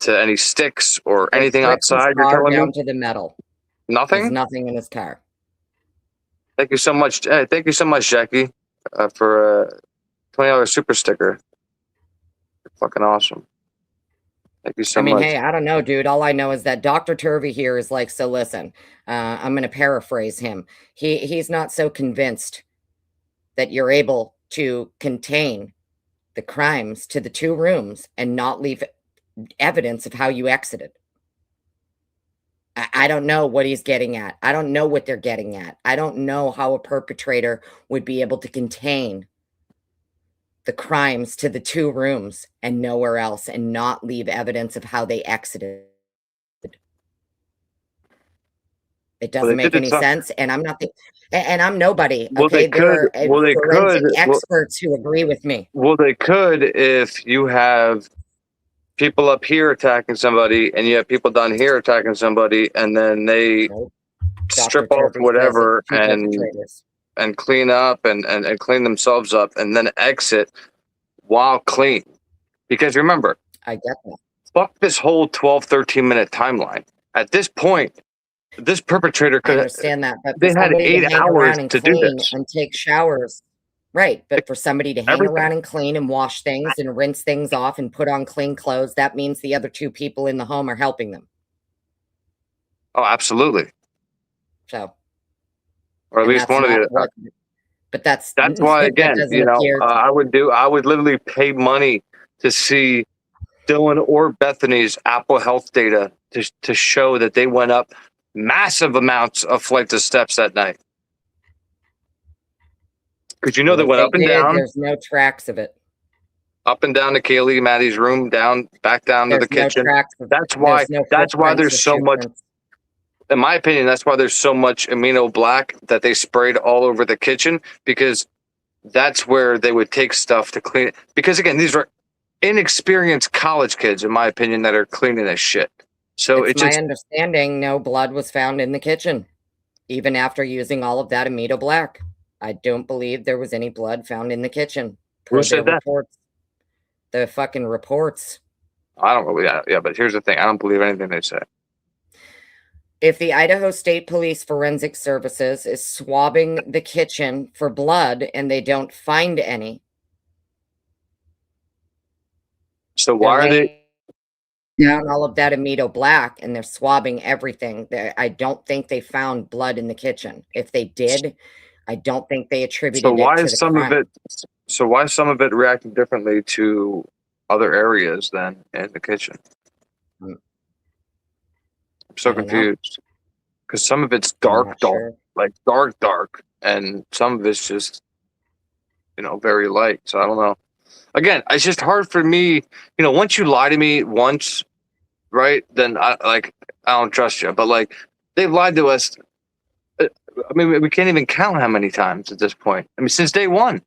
any sticks or They anything stripped his outside. You're car telling me down to the metal. There's nothing? nothing in his car. Thank you so much. Hey, thank you so much, Jackie, for a $20 super sticker. You're fucking awesome. Thank you so I mean, much. hey, I don't know, dude. All I know is that Dr. Turvey here is like, so listen, I'm going to paraphrase him. He's not so convinced that you're able to contain the crimes to the 2 rooms and not leave evidence of how you exited. I don't know what he's getting at. I don't know what they're getting at. I don't know how a perpetrator would be able to contain the crimes to the 2 rooms and nowhere else and not leave evidence of how they exited. It Well, doesn't they make did it. any sense, and I'm not and I'm nobody, Well, okay? they There could. are Well, they forensic could. experts who agree with me. Well, they could if you have people up here attacking somebody and you have people down here attacking somebody, and then they Nope. Dr. strip off Turvey says whatever it's 2 perpetrators. and clean up and clean themselves up and then exit while clean. Because remember, I get that. fuck this whole 12, 13-minute timeline. At this point, this perpetrator I could understand that, but for they had somebody to 8 hang hours around and to do clean this. and take showers, right? But for somebody to hang Everything. around and clean and wash things and rinse things off and put on clean clothes, that means the other 2 people in the home are helping them. Oh, absolutely. So, Or at and least that's one of not the what. But that's why, that again, doesn't appear. I would literally pay money to see Dylan or Bethany's Apple Health data to show that they went up massive amounts of flights of steps that night. Because they Well, if went they up and did, down, there's no tracks of it. up and down to Kaylee, Maddie's room, back down to the There's no kitchen. tracks of, That's why. there's no That's why footprints or there's so shoe much. prints. In my opinion, that's why there's so much amino black that they sprayed all over the kitchen, because that's where they would take stuff to clean it. Because again, these are inexperienced college kids, in my opinion, that are cleaning this shit. So It's it's my just understanding no blood was found in the kitchen, even after using all of that amido black. I don't believe there was any blood found in the kitchen who per their said that? reports. The fucking reports. I don't really. Yeah, but here's the thing: I don't believe anything they say. If the Idaho State Police Forensic Services is swabbing the kitchen for blood and they don't find any, So they're why are they? laying down all of that amido black and they're swabbing everything. I don't think they found blood in the kitchen. If they did, I don't think they So attributed it why to is the some of crime. it? So why is some of it reacting differently to other areas than in the kitchen? Mm. I'm so I don't know. confused because some of it's I'm dark, not sure. like dark, and some of it's just very light. So I don't know. Again, it's just hard for me. Once you lie to me once, right? Then I don't trust you. But like they've lied to us. I mean, we can't even count how many times at this point. I mean, since day one,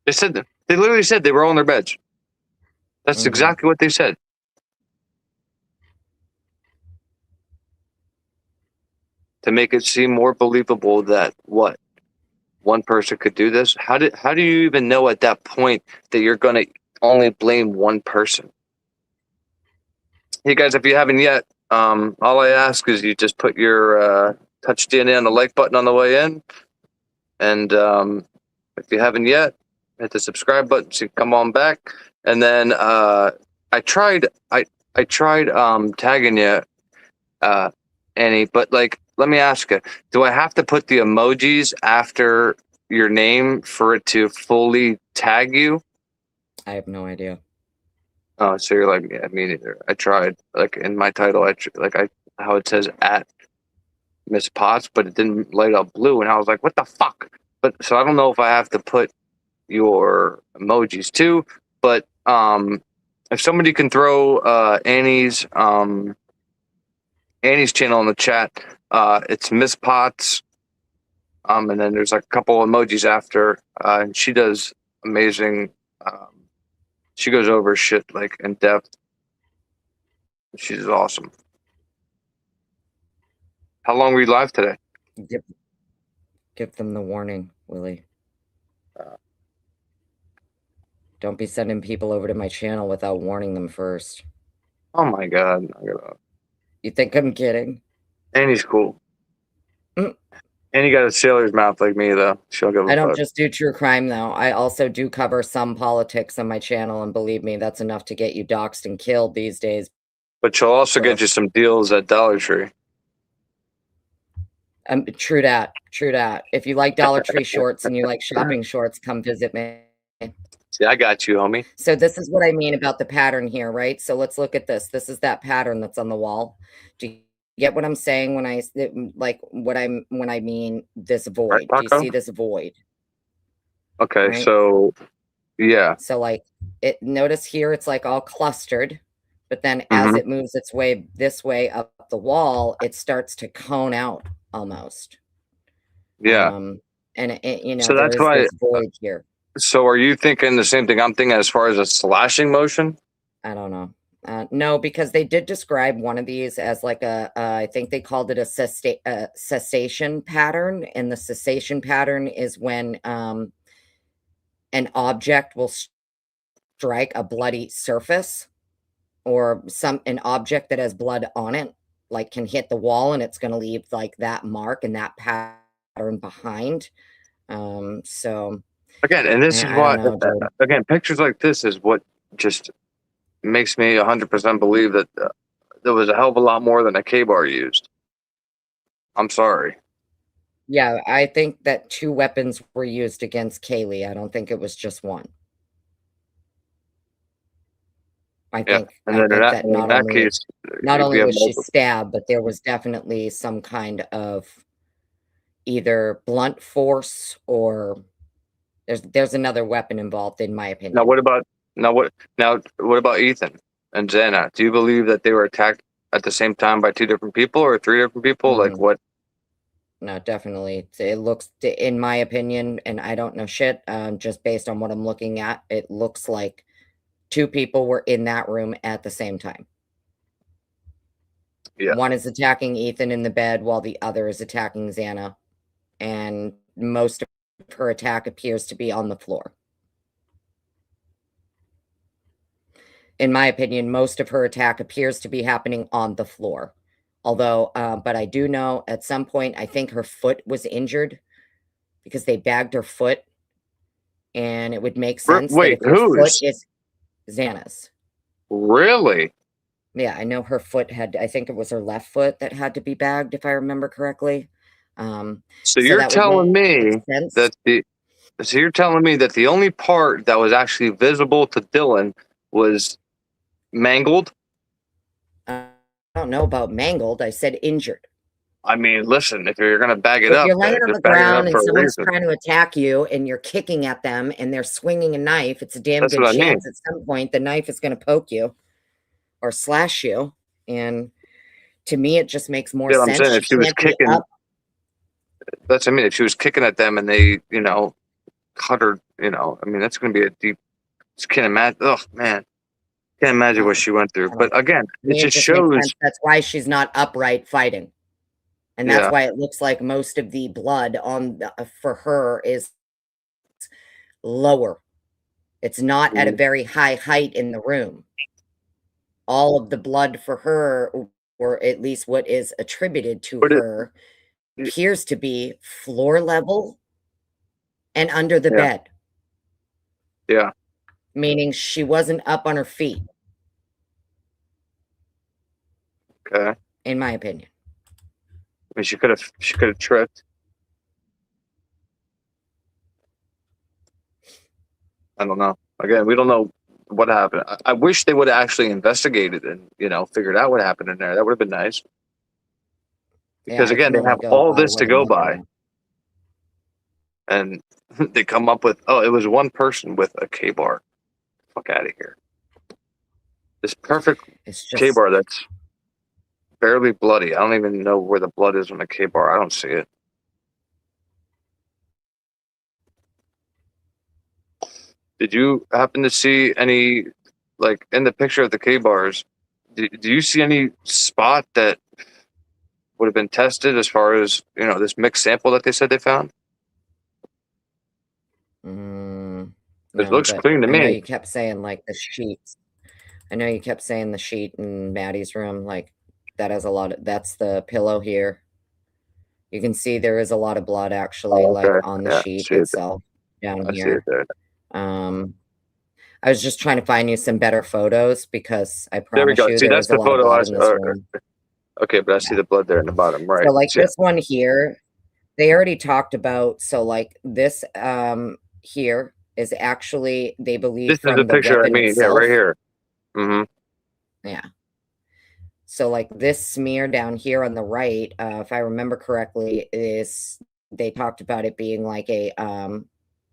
they literally said they were all in their beds. That's exactly what they said. To make it seem more believable that one person could do this. How do you even know at that point that you're going to only blame one person? Hey guys, if you haven't yet, all I ask is you just put your touch DNA on the like button on the way in, and if you haven't yet, hit the subscribe button so you come on back. And then I tried tagging you, Annie, but like, let me ask you, do I have to put the emojis after your name for it to fully tag you? I have no idea. Oh, so you're like, yeah, me neither. I tried, like in my title, how it says at Miss Potts, but it didn't light up blue, and I was like, what the fuck? But so I don't know if I have to put your emojis too, but if somebody can throw Annie's channel in the chat, it's Miss Potts, and then there's like a couple emojis after, and she does amazing. She goes over shit like in depth. She's awesome. How long were you live today? Give them the warning, Willie. Uh, Don't be sending people over to my channel without warning them first. oh my God. You think I'm kidding? And he's cool. Mm. And he got a sailor's mouth like me, though. She'll give a I don't fuck. just do true crime, though. I also do cover some politics on my channel, and believe me, that's enough to get you doxxed and killed these days. But she'll also get you some deals at Dollar Tree. True that. True that. If you like Dollar Tree shorts and you like shopping shorts, come visit me. See, I got you, homie. So this is what I mean about the pattern here, right? So let's look at this. This is that pattern that's on the wall. Do you get what I'm saying when I like when I mean this void? Right, Do you see this void? Okay, right? so yeah. So like notice here it's like all clustered, but then as it moves its way this way up the wall, it starts to cone out almost. Yeah. And you know, So there that's is why. this void here. So are you thinking the same thing I'm thinking as far as a slashing motion? I don't know. No, because they did describe one of these as like I think they called it a cessation pattern. And the cessation pattern is when an object will strike a bloody surface, or an object that has blood on it, like can hit the wall and it's going to leave like that mark and that pattern behind. So Again, and this is I why, don't know, dude. again, pictures like this is what just makes me 100% believe that there was a hell of a lot more than a K-bar used. I'm sorry. Yeah, I think that 2 weapons were used against Kaylee. I don't think it was just one. I think that not only was she stabbed, but there was definitely some kind of either blunt force or there's another weapon involved, in my opinion. Now what about Ethan and Xana? Do you believe that they were attacked at the same time by 2 different people or 3 different people? Like what? No, definitely. It looks, in my opinion, and I don't know shit, just based on what I'm looking at, it looks like 2 people were in that room at the same time. Yeah. One is attacking Ethan in the bed while the other is attacking Xana. And most of her attack appears to be on the floor. In my opinion, most of her attack appears to be happening on the floor. Although, but I do know at some point, I think her foot was injured because they bagged her foot. And it would make sense that if your foot is Xana's. Really? Yeah, I know her foot I think it was her left foot that had to be bagged, if I remember correctly. So you're telling me that the only part that was actually visible to Dylan was mangled? I don't know about mangled. I said injured. I mean, listen, if you're going to bag it up, if you're laying on the ground and someone's trying to attack you and you're kicking at them and they're swinging a knife, it's a damn good chance at some point the knife is going to poke you or slash you. And to me, it just makes more sense. I'm saying if she was kicking, that's what I mean. If she was kicking at them and they, cut her, I mean, that's going to be a deep. Just can't imagine. Oh man, can't imagine what she went through. But again, it just shows. That's why she's not upright fighting. And that's why it looks like most of the blood for her is lower. It's not at a very high height in the room. All of the blood for her, or at least what is attributed to her, appears to be floor level and under the bed. Yeah. Meaning she wasn't up on her feet. Okay. In my opinion. I mean, she could have tripped. I don't know. Again, we don't know what happened. I wish they would have actually investigated and, figured out what happened in there. That would have been nice. Because again, they have all this to go by. And they come up with, it was one person with a K-bar. Fuck out of here. This perfect K-bar that's barely bloody. I don't even know where the blood is on the K-bar. I don't see it. Did you happen to see any, like in the picture of the K-bars, do you see any spot that would have been tested as far as, you know, this mixed sample that they said they found? It No, looks but clean to I know me. you kept saying like the sheets. I know you kept saying the sheet in Maddie's room, like that has a lot of, that's the pillow here. You can see there is a lot of blood actually, Oh, like okay. on the Yeah, sheet see it. itself down I see it here. there. I was just trying to find you some better photos because I There we promise go. you See, there that's is a the lot of photo I blood was. in this room. Okay, but I see Yeah. the blood there in the bottom right. So like See it. this one here, they already talked about, so like this here is actually, they believe, This is the from the picture I weapon mean. Yeah, itself. right here. Mm-hmm. Yeah. So like this smear down here on the right, if I remember correctly, is, they talked about it being like a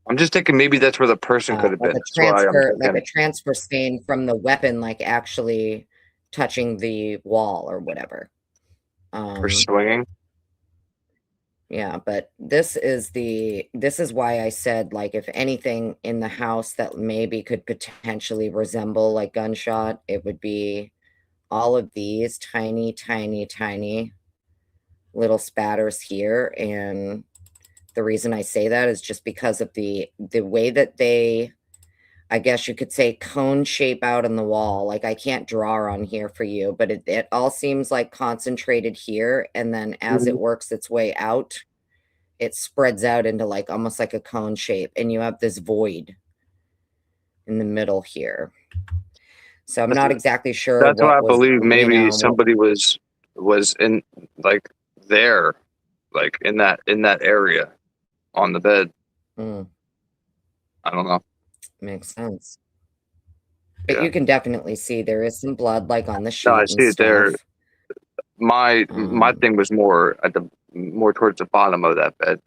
I'm just thinking maybe that's where the person could have like been. That's why I'm like a thinking transfer stain from the weapon, like actually touching the wall or whatever. for swinging. Yeah, but this is why I said, like, if anything in the house that maybe could potentially resemble like gunshot, it would be all of these tiny, tiny, tiny little spatters here. And the reason I say that is just because of the way that they, I guess you could say, cone shape out on the wall. Like, I can't draw on here for you, but it all seems like concentrated here, and then as it works its way out, it spreads out into like almost like a cone shape, and you have this void in the middle here. So I'm not exactly sure That's why what I was, believe you maybe know, somebody was in like there, like in that area on the bed. I don't know. Makes sense. But Yeah. you can definitely see there is some blood like on the No, I sheet and see it there. stuff. My thing was more towards the bottom of that bed,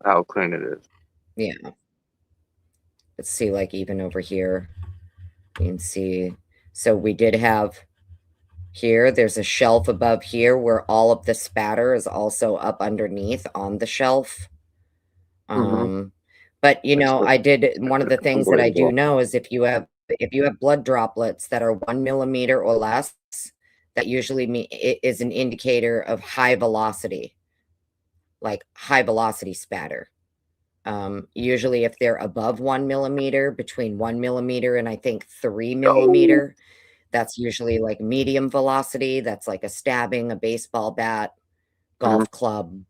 how clean it is. Yeah. Let's see, like even over here, you can see. So we did have here, there's a shelf above here where all of the spatter is also up underneath on the shelf. But you know, I did, one of the things that I do know is if you have blood droplets that are 1 millimeter or less, that usually it is an indicator of high velocity, like high velocity spatter. Usually if they're above 1 millimeter, between 1 millimeter and I think 3 millimeter, that's usually like medium velocity. That's like a stabbing, a baseball bat, golf club.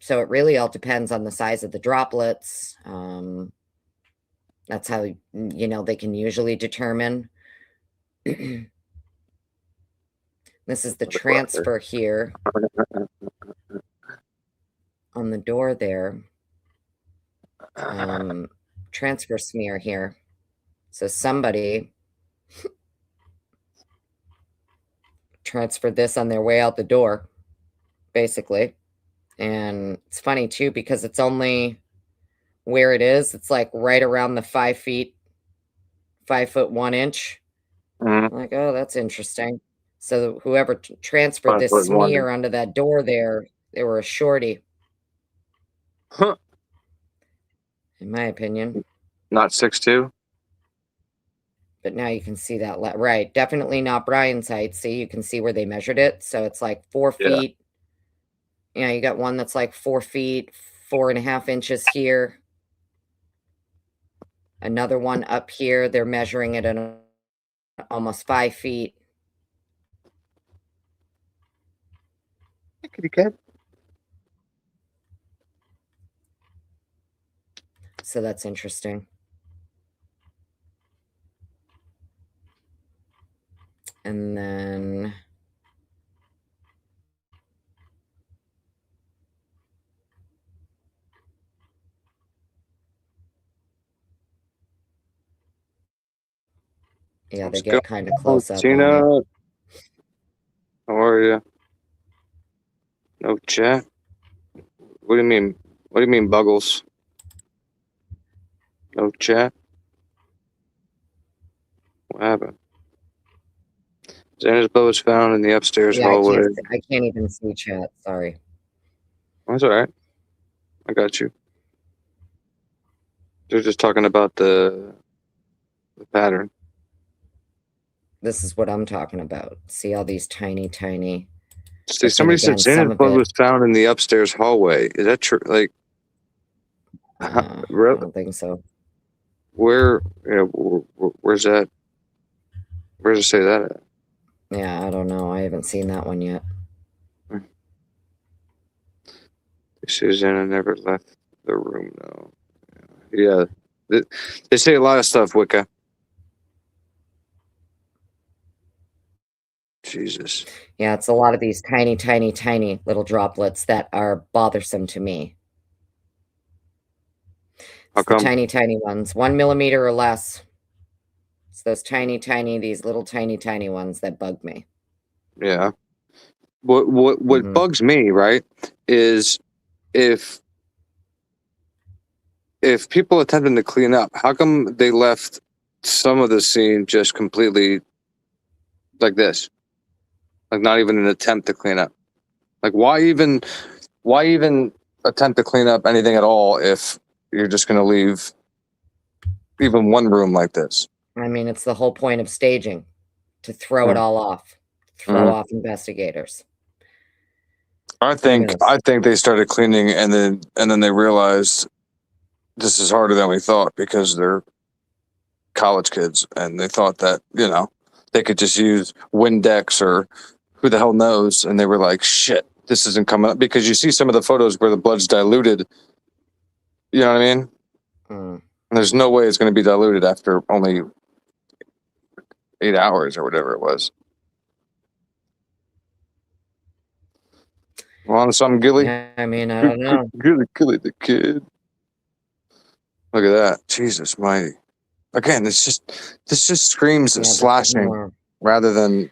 So it really all depends on the size of the droplets. That's how, you know, they can usually determine. This is the transfer here on the door there. Transfer smear here. So somebody transferred this on their way out the door, basically. And it's funny too, because it's only where it is. It's like right around the 5 feet, 5 foot 1 inch. Like, oh, that's interesting. So whoever transferred this smear onto that door there, they were a shorty. In my opinion. Not 6'2". But now you can see that, right? Definitely not Brian's height. See, you can see where they measured it. So it's like 4 feet. Yeah, you got one that's like 4 feet, 4.5 inches here. Another one up here, they're measuring it at almost 5 feet. Kitty cat. So that's interesting. And then yeah, they get kind of close up on it. How are you? No chat. What do you mean? What do you mean, Buggles? No chat. What happened? Xana's blood was found in the upstairs hallway. I can't even see chat. Sorry. That's all right. I got you. They're just talking about the pattern. This is what I'm talking about. See all these tiny, tiny See, somebody said Xana's blood was found in the upstairs hallway. Is that true? Like, I don't think so. Where? Where's that? Where does it say that at? Yeah, I don't know. I haven't seen that one yet. Susanna never left the room, though. Yeah. They say a lot of stuff, Wicca. Jesus. Yeah, it's a lot of these tiny, tiny, tiny little droplets that are bothersome to me. How It's the come? tiny, tiny ones, 1 millimeter or less. It's those tiny, tiny, these little tiny, tiny ones that bug me. Yeah. What bugs me, right, is if people attempting to clean up, how come they left some of the scene just completely like this? Like not even an attempt to clean up. Like why even attempt to clean up anything at all if you're just going to leave even one room like this? I mean, it's the whole point of staging, to throw it all off, throw off investigators. I think they started cleaning and then they realized this is harder than we thought because they're college kids and they thought that, they could just use Windex or who the hell knows, and they were like, shit, this isn't coming up, because you see some of the photos where the blood's diluted. You know what I mean? And there's no way it's going to be diluted after only 8 hours or whatever it was. Want something, Gilly? Yeah, I mean, I don't know. Gilly the kid. Look at that. Jesus mighty. Again, this just screams slashing rather than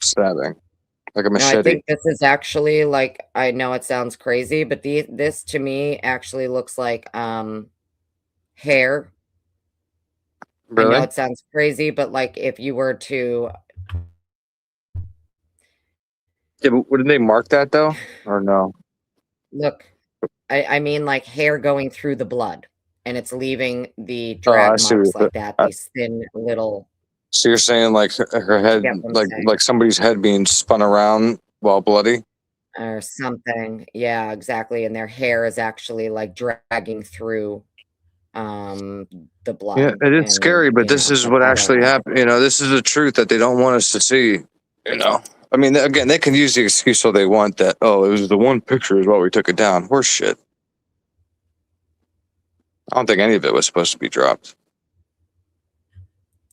stabbing. Like a machete. No, I think this is actually, like, I know it sounds crazy, but this to me actually looks like hair. Really? I know it sounds crazy, but like if you were to... Yeah, but wouldn't they mark that though? Or no? Look, I mean like hair going through the blood, and it's leaving the drag marks like that, these thin little... So you're saying like her head, like somebody's head being spun around while bloody? Or something. Yeah, exactly. And their hair is actually like dragging through the blood. Yeah, it is scary, but this is what actually happened. This is the truth that they don't want us to see. I mean, again, they can use the excuse all they want that, oh, it was the one picture is why we took it down. Horse shit. I don't think any of it was supposed to be dropped.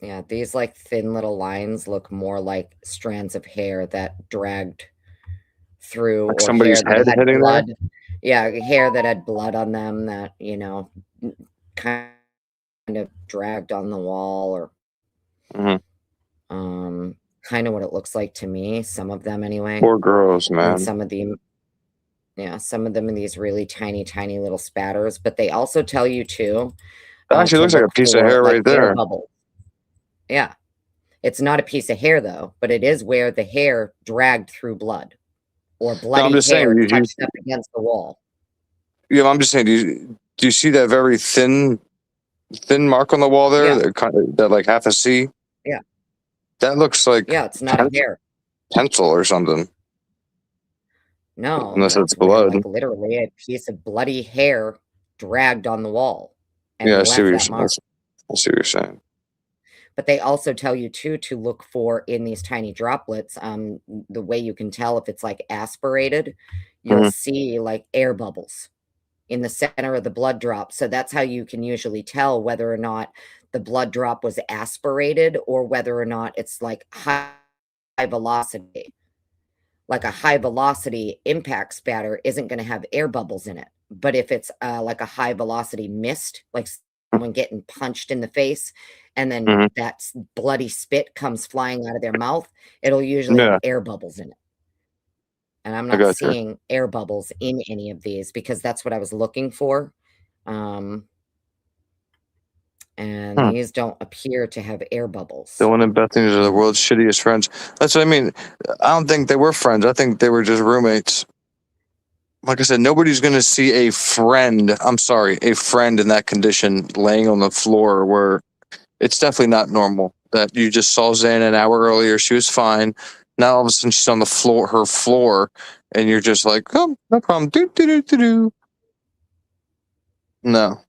Yeah, these like thin little lines look more like strands of hair that dragged through, like somebody's head hitting blood. Yeah, hair that had blood on them that, kind of dragged on the wall, or kind of what it looks like to me, some of them anyway. Poor girls, man. And some of them in these really tiny, tiny little spatters, but they also tell you too. That actually looks like a piece of hair right there. Yeah. It's not a piece of hair though, but it is where the hair dragged through blood, or bloody hair touched up against the wall. Yeah, I'm just saying, do you see that very thin mark on the wall there? Yeah. That like half a C? Yeah. That looks like... Yeah, it's not a hair. Pencil or something. No. Unless it's blood. Like literally a piece of bloody hair dragged on the wall. And yeah, I see what you're saying. But they also tell you too to look for, in these tiny droplets, the way you can tell if it's like aspirated, you'll see like air bubbles in the center of the blood drop. So that's how you can usually tell whether or not the blood drop was aspirated, or whether or not it's like high velocity. Like a high velocity impact spatter isn't going to have air bubbles in it. But if it's like a high velocity mist, like someone getting punched in the face, and then that bloody spit comes flying out of their mouth, it'll usually have air bubbles in it. And I'm not seeing air bubbles in any of these, because that's what I was looking for. And these don't appear to have air bubbles. Dylan and Bethany are the world's shittiest friends. That's what I mean. I don't think they were friends. I think they were just roommates. Like I said, nobody's going to see a friend in that condition laying on the floor, where it's definitely not normal. That you just saw Xana an hour earlier. She was fine. Now all of a sudden she's on the floor, her floor, and you're just like, oh, no problem. Do do do do do. No,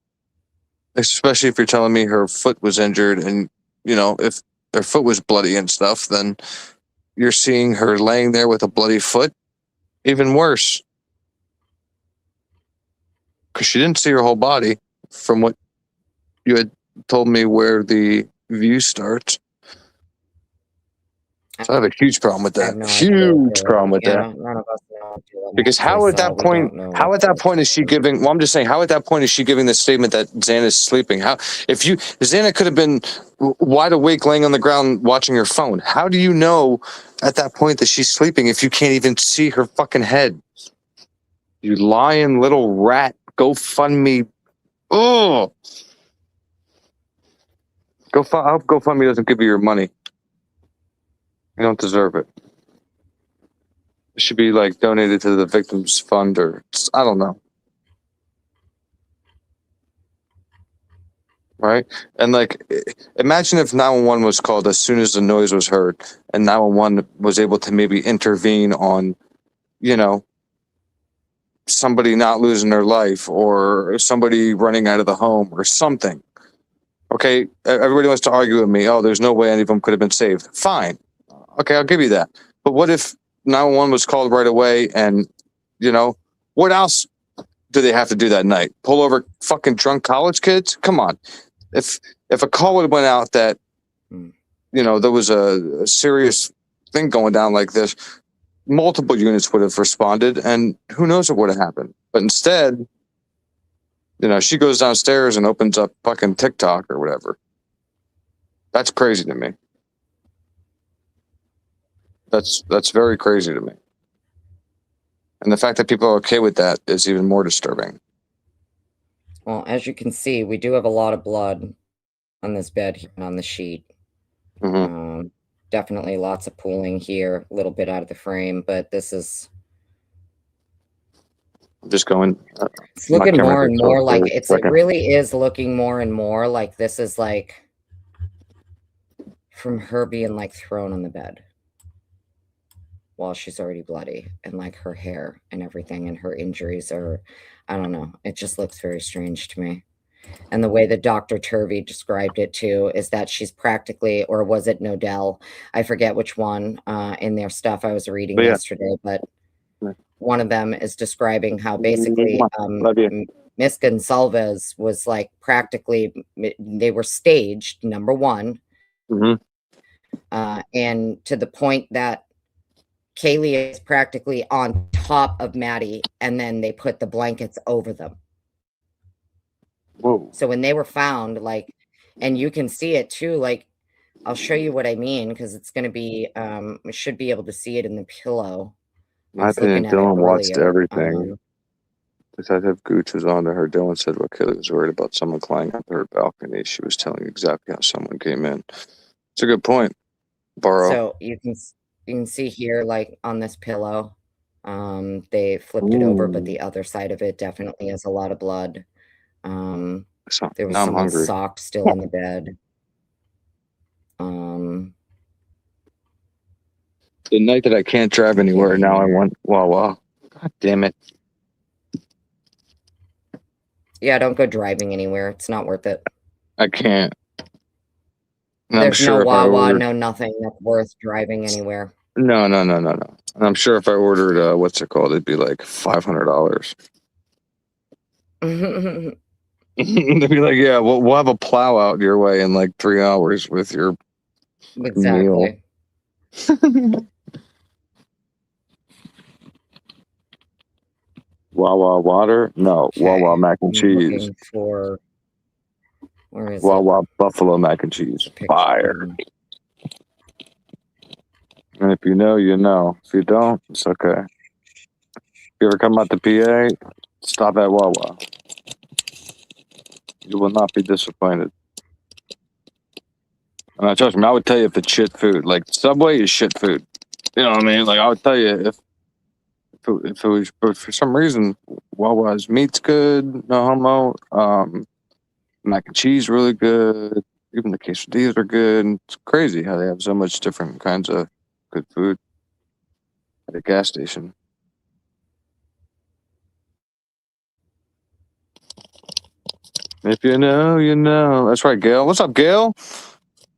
especially if you're telling me her foot was injured, and if her foot was bloody and stuff, then you're seeing her laying there with a bloody foot. Even worse, because she didn't see her whole body, from what you had told me where the view starts. So I have a huge problem with that. Huge problem with that. None of us know. Because how at that point is she giving? Well, I'm just saying, how at that point is she giving the statement that Xana's sleeping? How if Xana could have been wide awake, laying on the ground watching her phone? How do you know at that point that she's sleeping if you can't even see her fucking head? You lying little rat! GoFundMe. Oh, I hope GoFundMe doesn't give you your money. You don't deserve it. It should be like donated to the victims fund, or I don't know. Right? And like, imagine if 911 was called as soon as the noise was heard, and 911 was able to maybe intervene on, somebody not losing their life or somebody running out of the home or something. Okay, everybody wants to argue with me. Oh, there's no way any of them could have been saved. Fine. Okay, I'll give you that. But what if 911 was called right away, and what else do they have to do that night? Pull over fucking drunk college kids? Come on. If a call would have went out that there was a serious thing going down like this, multiple units would have responded, and who knows what would have happened. But instead, she goes downstairs and opens up fucking TikTok or whatever. That's crazy to me. That's very crazy to me. And the fact that people are okay with that is even more disturbing. Well, as you can see, we do have a lot of blood on this bed here and on the sheet. Mm-hmm. Definitely lots of pooling here, a little bit out of the frame, but this is... I'm just going... it's looking more and more like... it really is looking more and more like this is like from her being like thrown on the bed while she's already bloody, and like her hair and everything and her injuries are, I don't know, it just looks very strange to me. And the way that Dr. Turvey described it too is that she's practically, or was it Nodell? I forget which one in their stuff I was reading yesterday, but one of them is describing how basically Miss Gonsalves was like practically, they were staged, number one, and to the point that Kaylee is practically on top of Maddie, and then they put the blankets over them. Whoa. So when they were found, like, and you can see it too, like, I'll show you what I mean, because it's going to be, we should be able to see it in the pillow. My opinion, Dylan watched everything. Detective Gooch was on to her. Dylan said what Kaylee was worried about someone climbing up her balcony. She was telling exactly how someone came in. It's a good point, Burrow. So you can see here, like on this pillow, they flipped it over, but the other side of it definitely has a lot of blood. There was someone socked still in the bed. The night that I can't drive anywhere, now I want Wawa. God damn it. Yeah, don't go driving anywhere. It's not worth it. I can't. And there's no Wawa, no nothing that's worth driving anywhere. No. And I'm sure if I ordered, what's it called, it'd be like $500. They'd be like, yeah, we'll have a plow out your way in like 3 hours with your meal. Wawa water? No. Okay. Wawa mac and cheese. Where is Wawa buffalo mac and cheese. Fire. And if you know, you know. If you don't, it's okay. If you ever come out to PA, stop at Wawa. You will not be disappointed. And trust me, I would tell you if it's shit food. Like, Subway is shit food. You know what I mean? Like, I would tell you if it was, but for some reason, Wawa's meat's good, no homo. Mac and cheese really good. Even the quesadillas are good. It's crazy how they have so much different kinds of good food. At a gas station. If you know, you know. That's right, Gail. What's up, Gail?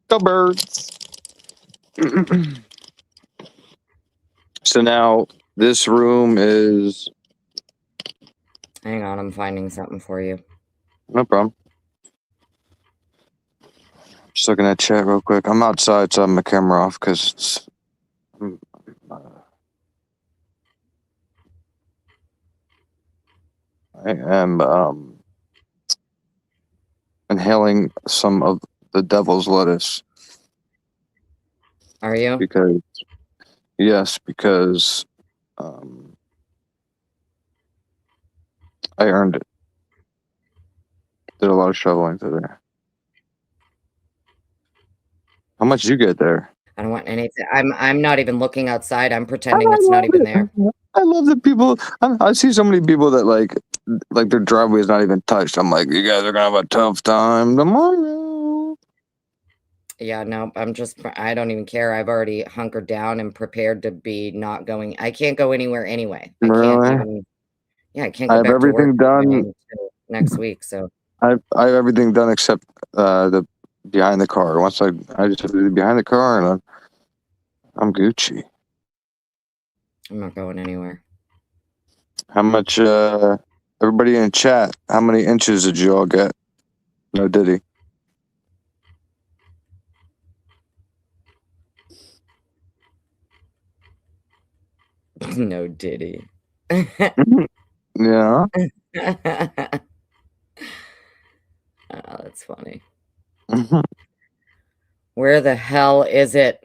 Go birds. So now this room is... Hang on, I'm finding something for you. No problem. Just looking at chat real quick. I'm outside, so I have my camera off because it's... I am inhaling some of the devil's lettuce. Are you? Because I earned it. Did a lot of shoveling today. How much did you get there? I don't want anything. I'm not even looking outside. I'm pretending it's not even there. I love that people. I see so many people that like their driveway is not even touched. I'm like, you guys are gonna have a tough time tomorrow. Yeah, no, I don't even care. I've already hunkered down and prepared to be not going. I can't go anywhere anyway. I can't even. Yeah, I can't go I have back to everything work done until next week. So I have everything done except the behind the car. Once I just have to do behind the car and I'm Gucci. I'm not going anywhere. How much? Everybody in chat, how many inches did you all get? No Diddy. No Diddy. Yeah. Oh, that's funny. Where the hell is it?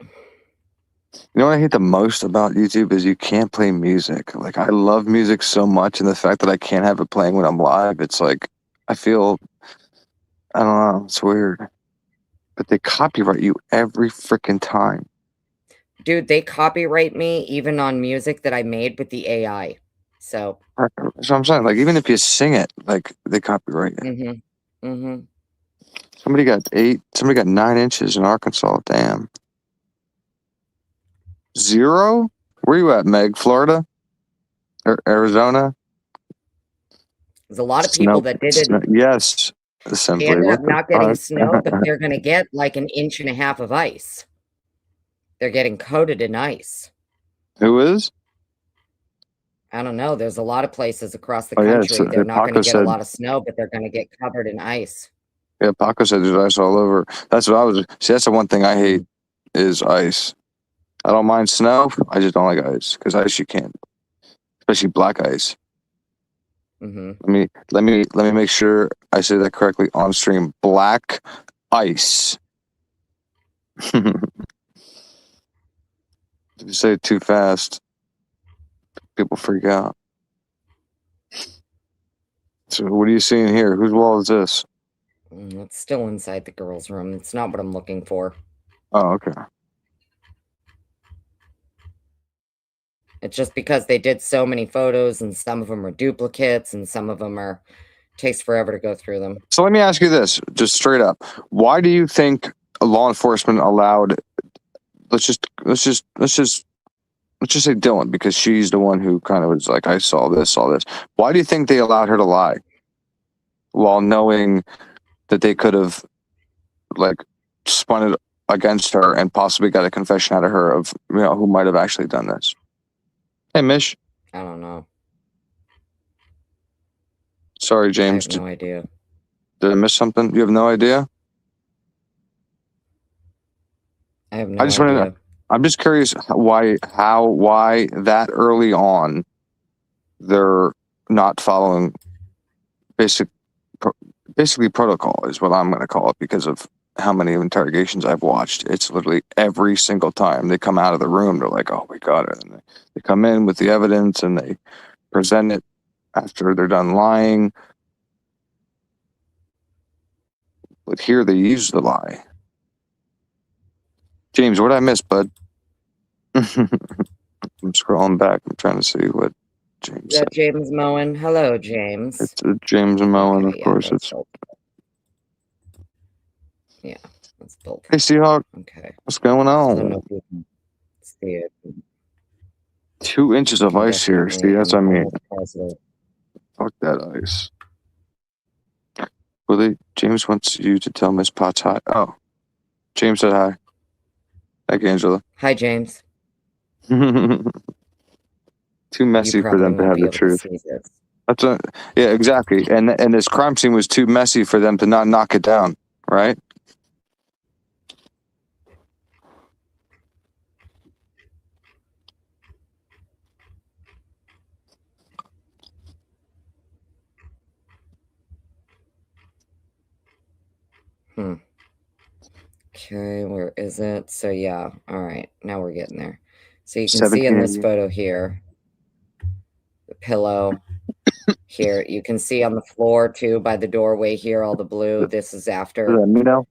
You know what I hate the most about YouTube is you can't play music. Like I love music so much, and the fact that I can't have it playing when I'm live, it's like I feel I don't know, it's weird. But they copyright you every freaking time. Dude, they copyright me even on music that I made with the AI. So That's what I'm saying. Like even if you sing it, like they copyright you. Mm-hmm. Mm-hmm. Somebody got 9 inches in Arkansas. Damn. 0? Where you at, Meg? Florida? Arizona? There's a lot of people that didn't. Yes. They Simply. ended up What the not getting fuck? snow, but they're going to get like 1.5 inches of ice. They're getting coated in ice. Who is? I don't know. There's a lot of places across the Oh, yeah, country. They're not going to Paco get a said, lot of snow, but they're going to get covered in ice. yeah, Paco said there's ice all over. That's what I was. See, that's the one thing I hate is ice. I don't mind snow. I just don't like ice because ice you can't, especially black ice. Mm-hmm. Let me make sure I say that correctly on stream. Black ice. If you say it too fast, people freak out. So what are you seeing here? Whose wall is this? It's still inside the girls' room. It's not what I'm looking for. Oh, okay. It's just because they did so many photos and some of them are duplicates and some of them takes forever to go through them. So let me ask you this, just straight up. Why do you think law enforcement allowed, let's just say Dylan, because she's the one who kind of was like, I saw this. Why do you think they allowed her to lie while knowing that they could have like spun it against her and possibly got a confession out of her of, who might have actually done this? Hey, Mish. I don't know. Sorry, James. I have no idea. Did I miss something? You have no idea? I have no idea. I'm just curious why that early on they're not following basically protocol is what I'm going to call it because of how many interrogations I've watched. It's literally every single time they come out of the room, they're like, oh, we got it. And they come in with the evidence and they present it after they're done lying. But here they use the lie. James, what did I miss, bud? I'm scrolling back. I'm trying to see what James said. James Moen. Hello, James. It's James Moen, okay, of course. It's built. Yeah, it's built. Hey, Seahawk. Okay. What's going on? I don't know if you can see it. 2 inches of I'm ice here. See, that's what I mean. almost positive. Fuck that ice. Willie, James wants you to tell Miss Potts hi. Oh, James said hi. Thank you, Angela. Hi, James. Too messy for them to have the truth. That's yeah, exactly. And this crime scene was too messy for them to not knock it down, right? Okay, where is it? So yeah, all right, now we're getting there. So you can see in this photo here, the pillow here. You can see on the floor too, by the doorway here, all the blue. This is after,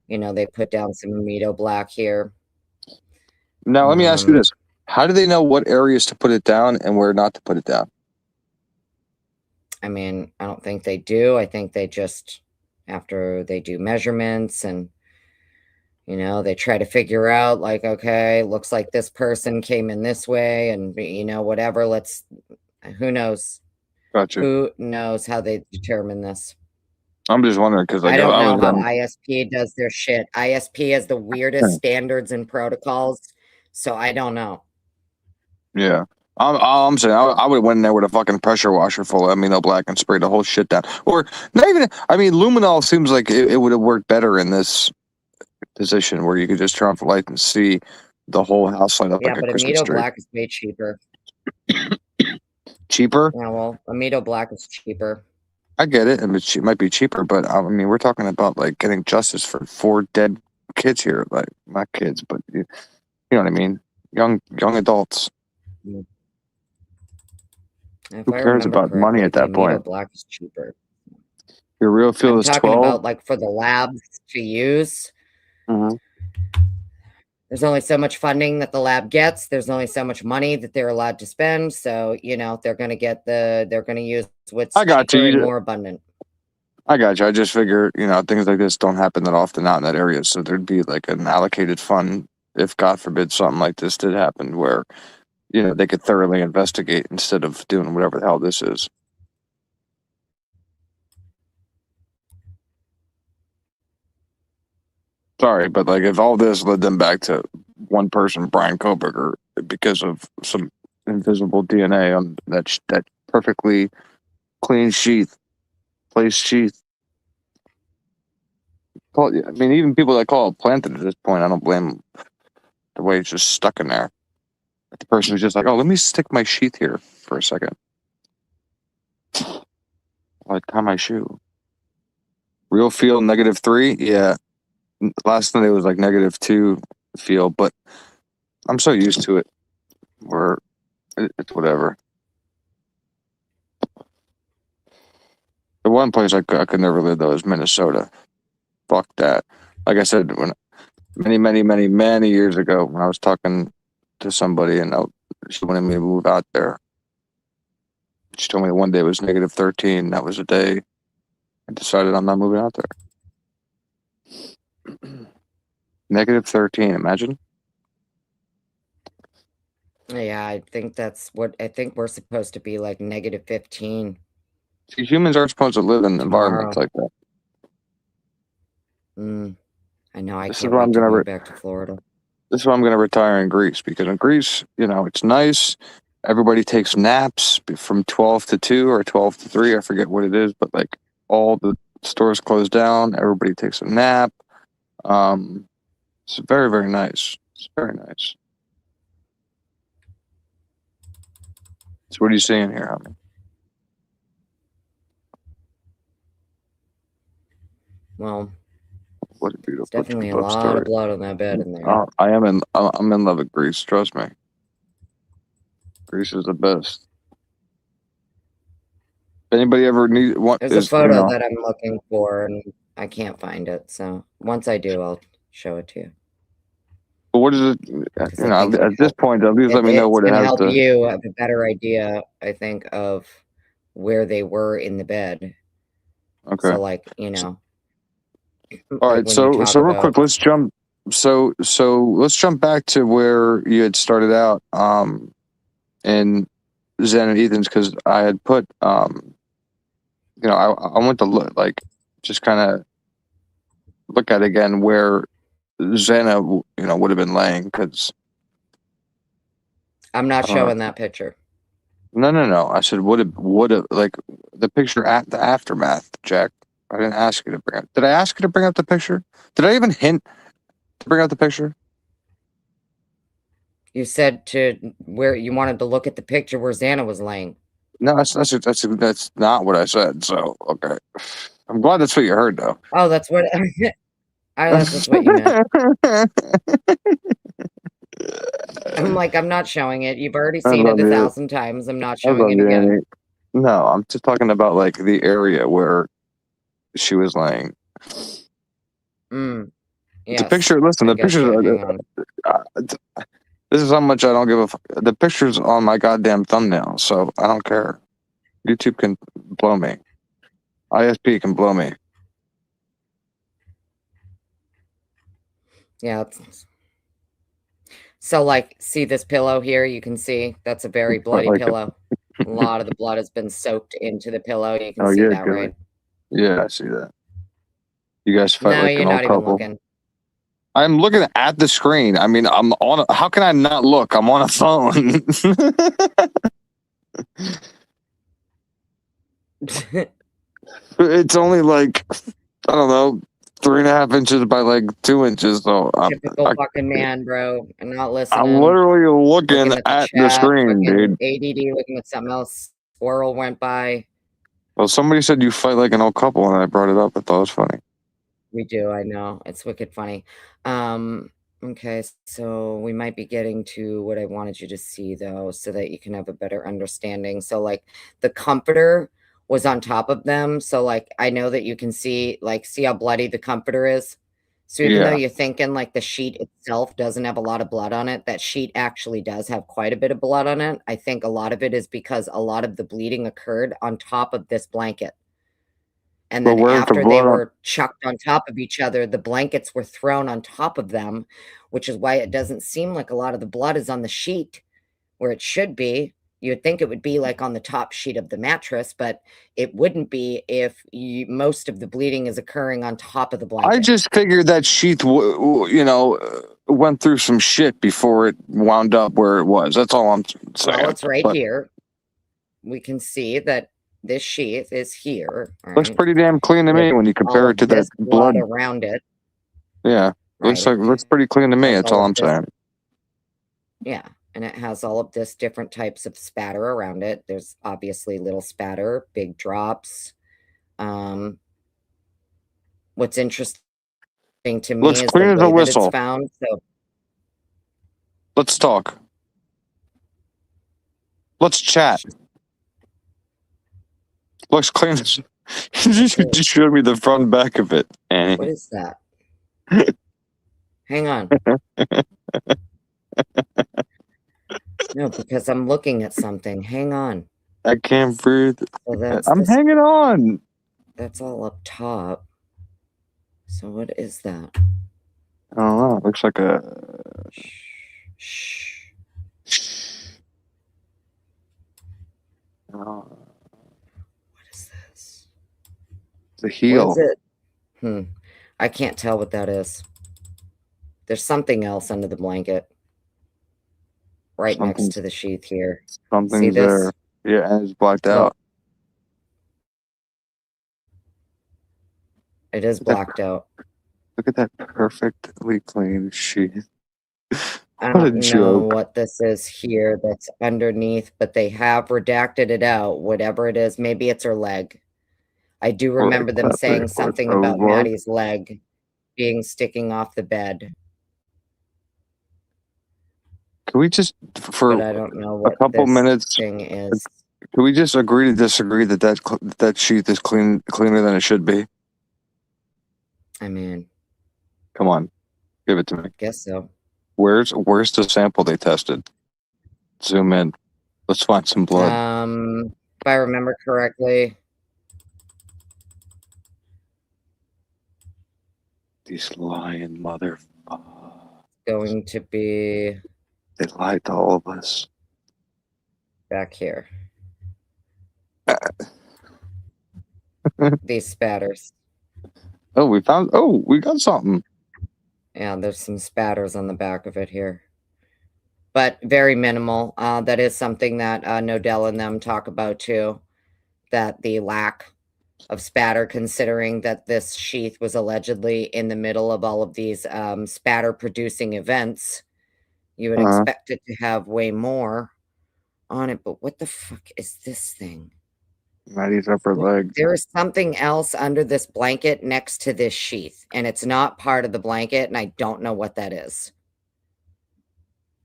you know, they put down some Amito black here. Now, let me ask you this. How do they know what areas to put it down and where not to put it down? I mean, I don't think they do. I think they just, after they do measurements and, you know, they try to figure out, like, okay, looks like this person came in this way and, you know, whatever, who knows? Gotcha. Who knows how they determine this? I'm just wondering because I don't know how ISP does their shit. ISP has the weirdest standards and protocols, so I don't know. Yeah. I'm saying I would have went in there with a fucking pressure washer full of amino black and sprayed the whole shit down. Or not even, I mean, luminol seems like it would have worked better in this position where you could just turn off the light and see the whole house light up like a Christmas amino tree. black is way cheaper. Cheaper? Yeah, well, amino black is cheaper. I get it. It might be cheaper, but I mean, we're talking about like getting justice for 4 dead kids here. Like, not kids, but you know what I mean? Young adults. If Who cares about money at that point? Black is cheaper. Your real feel is 12. Talking about like for the labs to use. There's only so much funding that the lab gets. There's only so much money that they're allowed to spend. So, you know, they're going to use what's cheaper and more abundant. I got you. I just figure, you know, things like this don't happen that often out in that area. So there'd be like an allocated fund if, God forbid, something like this did happen where, you know, they could thoroughly investigate instead of doing whatever the hell this is. Sorry, but like if all this led them back to one person, Brian Koberger, because of some invisible DNA on that perfectly clean placed sheath. I mean, even people that call it planted at this point, I don't blame the way it's just stuck in there. The person was just like, oh, let me stick my sheath here for a second. Like, tie my shoe. Real feel -3? Yeah. Last night it was like -2 feel, but I'm so used to it where it's whatever. The one place I could never live though is Minnesota. Fuck that. Like I said, when many years ago, when I was talking to somebody and she wanted me to move out there, she told me that one day it was -13. That was the day I decided I'm not moving out there. -13, imagine. Yeah, I think we're supposed to be like -15. See, humans aren't supposed to live in environments like that. I know. I can't wait to move back to Florida. This is why I'm going to retire in Greece, because in Greece, you know, it's nice. Everybody takes naps from 12 to 2 or 12 to 3. I forget what it is, but like all the stores close down. Everybody takes a nap. It's very, very nice. It's very nice. So what are you seeing here, homie? Well, what a beautiful, definitely a lot of blood on that bed in there. I'm in love with Greece. Trust me. Greece is the best. If anybody ever needs one, there's a photo that I'm looking for, and I can't find it. So once I do, I'll show it to you. But what is it? You know, at this point, at least let me know what it has to help you have a better idea, I think, of where they were in the bed. Okay. So, like, you know. All right. So real quick, let's jump. So let's jump back to where you had started out. in Zen and Ethan's because I had put I went to look just kind of look at again where Xana would have been laying because I'm not showing that picture. No. I said would have like the picture at the aftermath, Jack. I didn't ask you to bring up. Did I ask you to bring up the picture? Did I even hint to bring up the picture? You said to where you wanted to look at the picture where Xana was laying. No, that's not what I said. So okay, I'm glad that's what you heard though. Oh, that's what I thought that's what you meant. I'm like, I'm not showing it. You've already I seen love it you. 1,000 times. I'm not I showing love it you, again. Annie. No, I'm just talking about like the area where she was laying. The Yes. picture. Listen, I the get pictures. you. Hang on. This is how much I don't give a fuck. The picture's on my goddamn thumbnail, so I don't care. YouTube can blow me. ISP can blow me. Yeah. So, like, see this pillow here? You can see that's a very bloody Like, pillow. A lot of the blood has been soaked into the pillow. You can oh see yeah, that, good. right? Yeah, I see that. You guys fight No, like you're an old not even couple. looking. I'm looking at the screen. I mean, I'm on. How can I not look? I'm on a phone. It's only like I don't know, 3.5 inches by like 2 inches. So Typical fucking man, bro. I'm not I'm listening. literally looking Looking at the at the chat, screen, fucking dude. ADD, looking at something else. Squirrel went by. Well, somebody said you fight like an old couple, and I brought it up. I thought it was funny. We do, I know. It's wicked funny. Okay, so we might be getting to what I wanted you to see though, so that you can have a better understanding. So like the comforter was on top of them. So like I know that you can see how bloody the comforter is. So even though Yeah. you're thinking like the sheet itself doesn't have a lot of blood on it, that sheet actually does have quite a bit of blood on it. I think a lot of it is because a lot of the bleeding occurred on top of this blanket. And But then where's the after they blood on? were chucked on top of each other, the blankets were thrown on top of them, which is why it doesn't seem like a lot of the blood is on the sheet where it should be. You would think it would be like on the top sheet of the mattress, but it wouldn't be if most of the bleeding is occurring on top of the I blanket. just figured that sheath, went through some shit before it wound up where it was. That's all I'm saying. Well, it's right But here. We can see that this sheath is here, looks right? pretty damn clean to With me when you all compare it of to that this blood blood. around it, Yeah, right? looks pretty clean to me. Has That's all all of I'm this saying. Yeah, and it has all of this different types of spatter around it. There's obviously little spatter, big drops. Um, what's interesting to me Looks is the clean as a way that it's whistle. found. So Let's talk. Let's chat. Looks clean. You just showed me the front and back of it, Annie. what is that? Hang on. No, because I'm looking at something. Hang on. I can't breathe. So that's I'm hanging on. that's all up top. So what is that? I don't know. It looks like a. Shh. What What is this? the heel. What is it? I can't tell what that is. There's something else under the blanket. Right next to the sheath here. Something's See this? there. Yeah, and it's blacked Look. out. It is blacked out. Look at that perfectly clean sheath. I What a don't know joke. what this is here that's underneath, but they have redacted it out, whatever it is. Maybe it's her leg. I do remember them saying something about Maddie's leg being sticking off the bed. Can we just, for But I don't know a what couple this minutes, thing is. can we just agree to disagree that sheath is cleaner than it should be? I mean, Come on, give it to me. guess so. Where's the sample they tested? Zoom in. Let's find some blood. If I remember correctly, These lying motherfuckers. going to be. They lied to all of us. back here. These spatters. Oh, we got something. Yeah, there's some spatters on the back of it here. But very minimal. That is something that Nodell and them talk about too, that the lack of spatter, considering that this sheath was allegedly in the middle of all of these spatter-producing events, you would expect it to have way more on it. But what the fuck is this thing? Maddie's upper leg. There is something else under this blanket next to this sheath, and it's not part of the blanket, and I don't know what that is.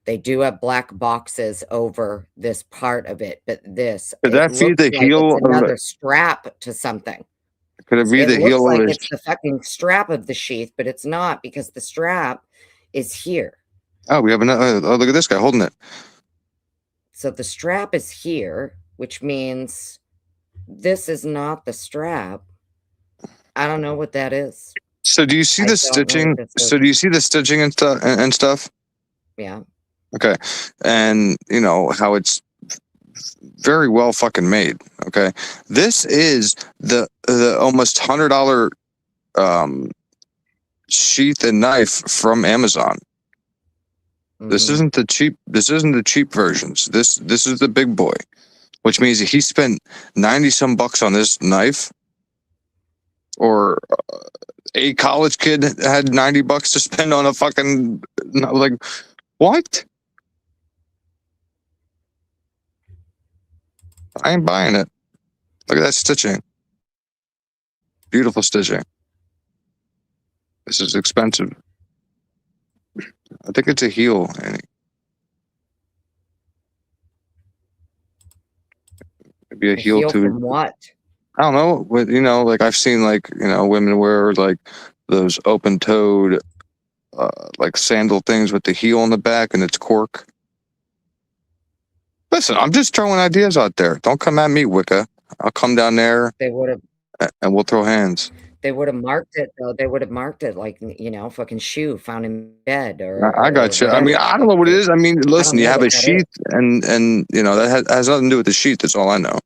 They do have black boxes over this part of it, but this Could that be the heel it's another strap to something. Could it be the heel looks of like it's the fucking strap of the sheath, but it's not, because the strap is here. Oh, we have another. Oh, look at this guy holding it. So the strap is here, which means this is not the strap. I don't know what that is. So do you see the stitching? So do you see the stitching and stuff? Yeah. Okay. And you know how it's very well fucking made. Okay. This is the almost $100 sheath and knife from Amazon. This isn't the cheap versions. This is the big boy, which means he spent 90 some bucks on this knife, or a college kid had 90 bucks to spend on a fucking, like, what? I ain't buying it. Look at that stitching. Beautiful stitching. This is expensive. I think it's a heel, Annie. Maybe a heel too. From what? I don't know. You know, like I've seen, like, you know, women wear like those open-toed, like sandal things with the heel on the back and it's cork. Listen, I'm just throwing ideas out there. Don't come at me, Wicca. I'll come down there. They would have, and we'll throw hands. They would have marked it though. They would have marked it like, you know, fucking shoe found in bed, or. I got you. I mean, I don't know what it is. I mean, listen, you have a sheath, and you know that has nothing to do with the sheath. That's all I know.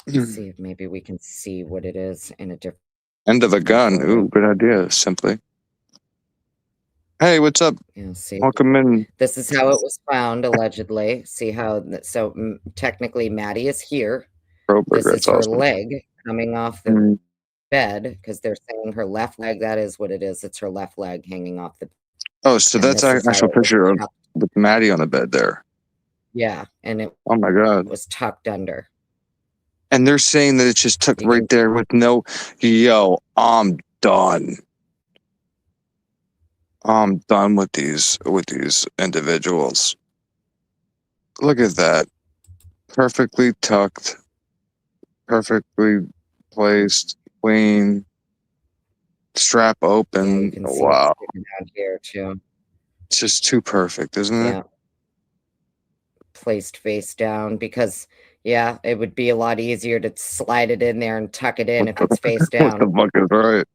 Let's see if maybe we can see what it is in a different. End of a gun. Ooh, good idea. Simply. Hey, what's up? Yeah, see. Welcome in. This is how it was found, allegedly. See how? So technically, Maddie is here. This is her leg coming off the bed, because they're saying her left leg. That is what it is. It's her left leg hanging off the. Oh, so that's an actual picture of with Maddie on the bed there. Yeah, and it. Oh my God. Was tucked under. And they're saying that it's just tucked right there with no. Yo, I'm done. I'm done with these individuals. Look at that. Perfectly tucked, perfectly placed, clean, strap open. Yeah, you can wow. See out here too. It's just too perfect, isn't it? Yeah. Placed face down, because yeah, it would be a lot easier to slide it in there and tuck it in if it's face down. What the fuck is right?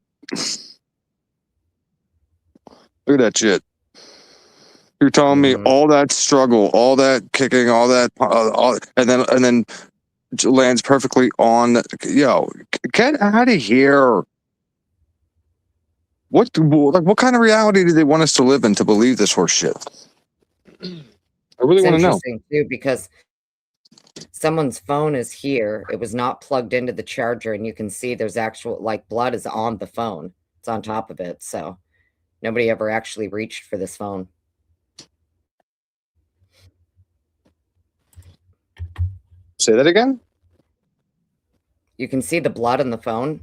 Look at that shit. You're telling me all that struggle, all that kicking, all that, and then lands perfectly on. Yo, get out of here. What kind of reality do they want us to live in to believe this horse shit? I really want to know. Interesting too, because someone's phone is here. It was not plugged into the charger, and you can see there's actual, like, blood is on the phone. It's on top of it, so nobody ever actually reached for this phone. Say that again? You can see the blood on the phone.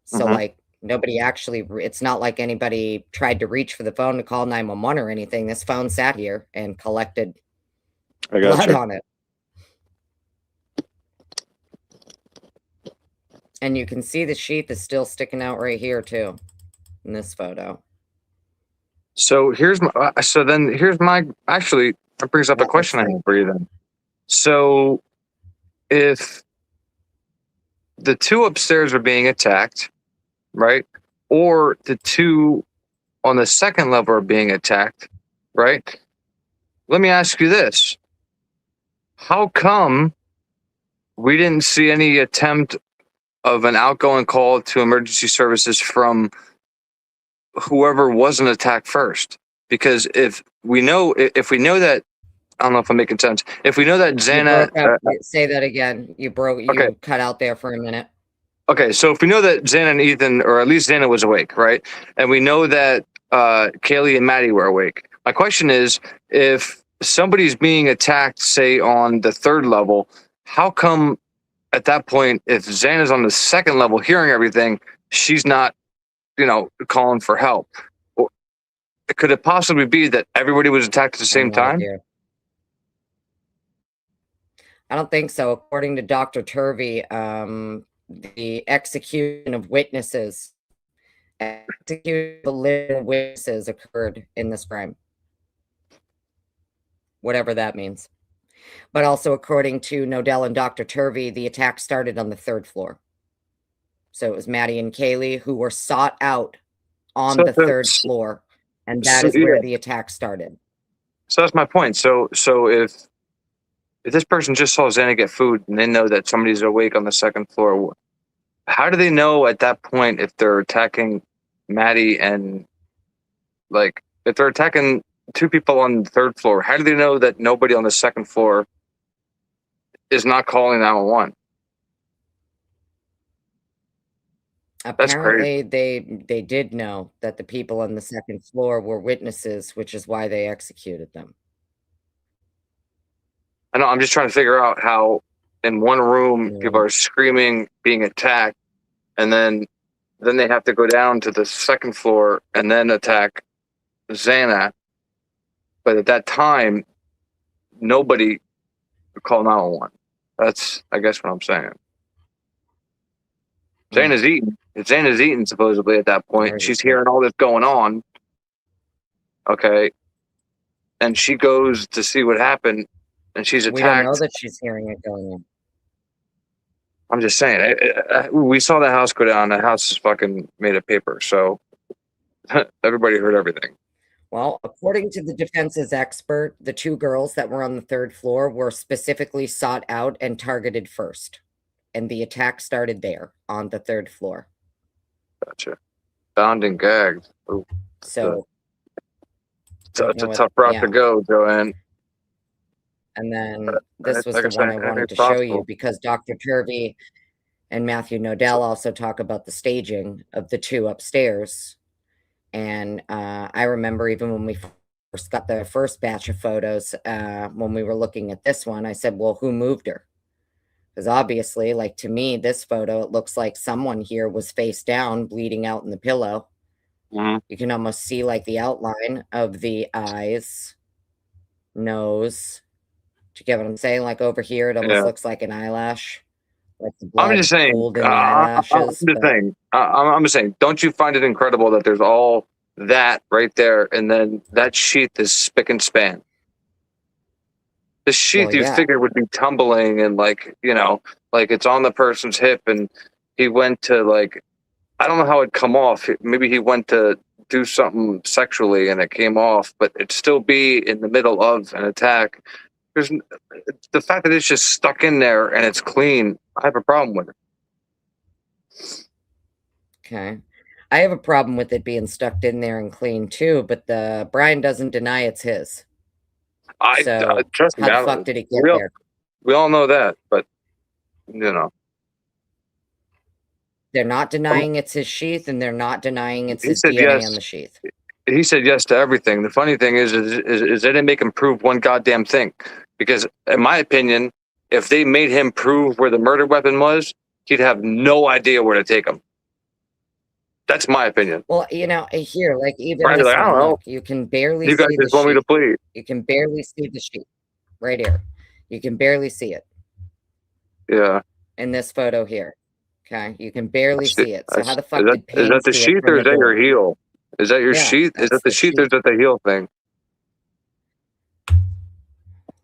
So, like, nobody actually, it's not like anybody tried to reach for the phone to call 911 or anything. This phone sat here and collected blood on it. And you can see the sheath is still sticking out right here too, in this photo. So here's my, actually, that brings up a question I have for you then. So if the two upstairs are being attacked, right? Or the two on the second level are being attacked, right? Let me ask you this. how come we didn't see any attempt of an outgoing call to emergency services from whoever wasn't attacked first? Because if we know that, I don't know if I'm making sense. If we know that You Xana, broke up. Say that again. okay, You cut out there for a minute. okay, so if we know that Xana and Ethan, or at least Xana was awake, right, and we know that Kaylee and Maddie were awake, my question is, if somebody's being attacked, say on the third level, how come at that point, if Xana's on the second level hearing everything, she's not, calling for help? Or could it possibly be that everybody was attacked at the I have same no time? idea. I don't think so. According to Dr. Turvey, the execution of witnesses, occurred in this crime. Whatever that means. But also, according to Nodell and Dr. Turvey, the attack started on the third floor. So it was Maddie and Kaylee who were sought out on the third floor, and that is where the attack started. So that's my point. So if this person just saw Xana get food and they know that somebody's awake on the second floor, how do they know at that point if they're attacking Maddie and, like, if they're attacking two people on the third floor? How do they know that nobody on the second floor is not calling 911? Apparently, they did know that the people on the second floor were witnesses, which is why they executed them. I know. I'm just trying to figure out how in one room people are screaming, being attacked, and then they have to go down to the second floor and then attack Xana. But at that time, nobody would call 911. That's, I guess, what I'm saying. Xana's eating. Xana's eating supposedly at that point. She's hearing all this going on. Okay. And she goes to see what happened, and she's attacked. We don't know that she's hearing it going on. I'm just saying. We saw the house go down. The house is fucking made of paper. So everybody heard everything. Well, according to the defense's expert, the two girls that were on the third floor were specifically sought out and targeted first. And the attack started there on the third floor. Gotcha. Bound and gagged. Ooh, so it's a tough route to go, Joanne. And then this was the one I wanted to show you, because Dr. Turvey and Matthew Nodell also talk about the staging of the two upstairs. And I remember even when we first got the first batch of photos, when we were looking at this one, I said, well, who moved her? Because obviously, like, to me, this photo, it looks like someone here was face down, bleeding out in the pillow. Mm-hmm. You can almost see like the outline of the eyes, nose. Do you get what I'm saying? Like over here, it almost looks like an eyelash. Like the blood I'm just saying. pooled in the eyelashes. I'm just saying. Don't you find it incredible that there's all that right there, and then that sheath is spick and span? The sheath you figured would be tumbling, and like it's on the person's hip, and he went to, like, I don't know how it'd come off. Maybe he went to do something sexually and it came off, but it'd still be in the middle of an attack. There's the fact that it's just stuck in there and it's clean. I have a problem with it. Okay. I have a problem with it being stuck in there and clean too, but Brian doesn't deny it's his. Trust me. How the fuck did it get there? We all know that, but they're not denying it's his sheath, and they're not denying it's his DNA on the sheath. He said yes to everything. The funny thing is they didn't make him prove one goddamn thing. Because in my opinion, if they made him prove where the murder weapon was, he'd have no idea where to take him. That's my opinion. Well, here, like, even this I don't know. Look, you can barely see you guys just want me to plead. You can barely see the sheet right here. You can barely see it. Yeah. In this photo here. Okay, you can barely see it. So how the fuck did Payne is that the sheath or is that your heel? Is that your sheath? Is that the sheath or is that the heel thing?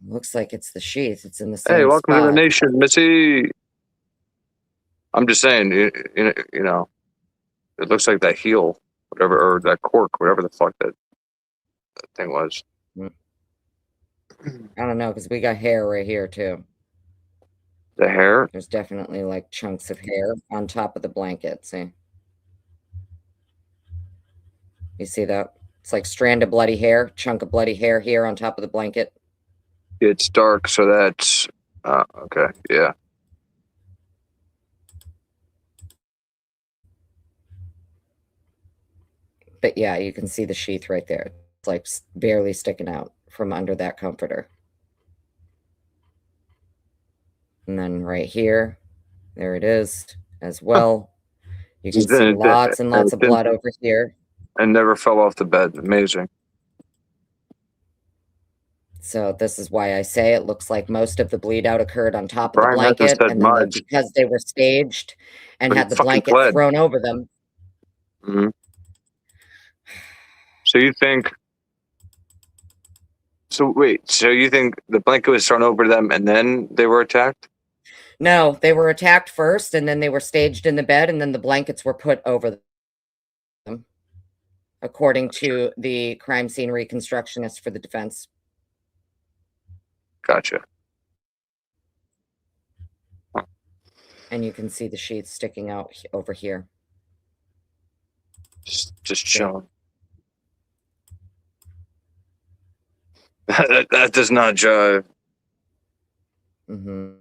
Looks like it's the sheath. It's in the same Hey, welcome spot. to the nation, Missy. I'm just saying, it looks like that heel, whatever, or that cork, whatever the fuck that thing was. I don't know, because we got hair right here too. The hair? There's definitely like chunks of hair on top of the blanket. See? You see that? It's like strand of bloody hair, chunk of bloody hair here on top of the blanket. It's dark, so that's okay. Yeah. But yeah, you can see the sheath right there. It's like barely sticking out from under that comforter. And then right here, there it is as well. You can see lots and lots of blood over here. And never fell off the bed. Amazing. So this is why I say it looks like most of the bleed out occurred on top of the Brian hasn't blanket, said and then much, because they were staged and but he had the fucking blanket bled. thrown over them. Mm-hmm. So you think? So wait. So you think the blanket was thrown over them and then they were attacked? No, they were attacked first, and then they were staged in the bed, and then the blankets were put over them, according to the crime scene reconstructionist for the defense. Gotcha. Huh. And you can see the sheets sticking out over here. Just chilling. that does not jive. Mm-hmm.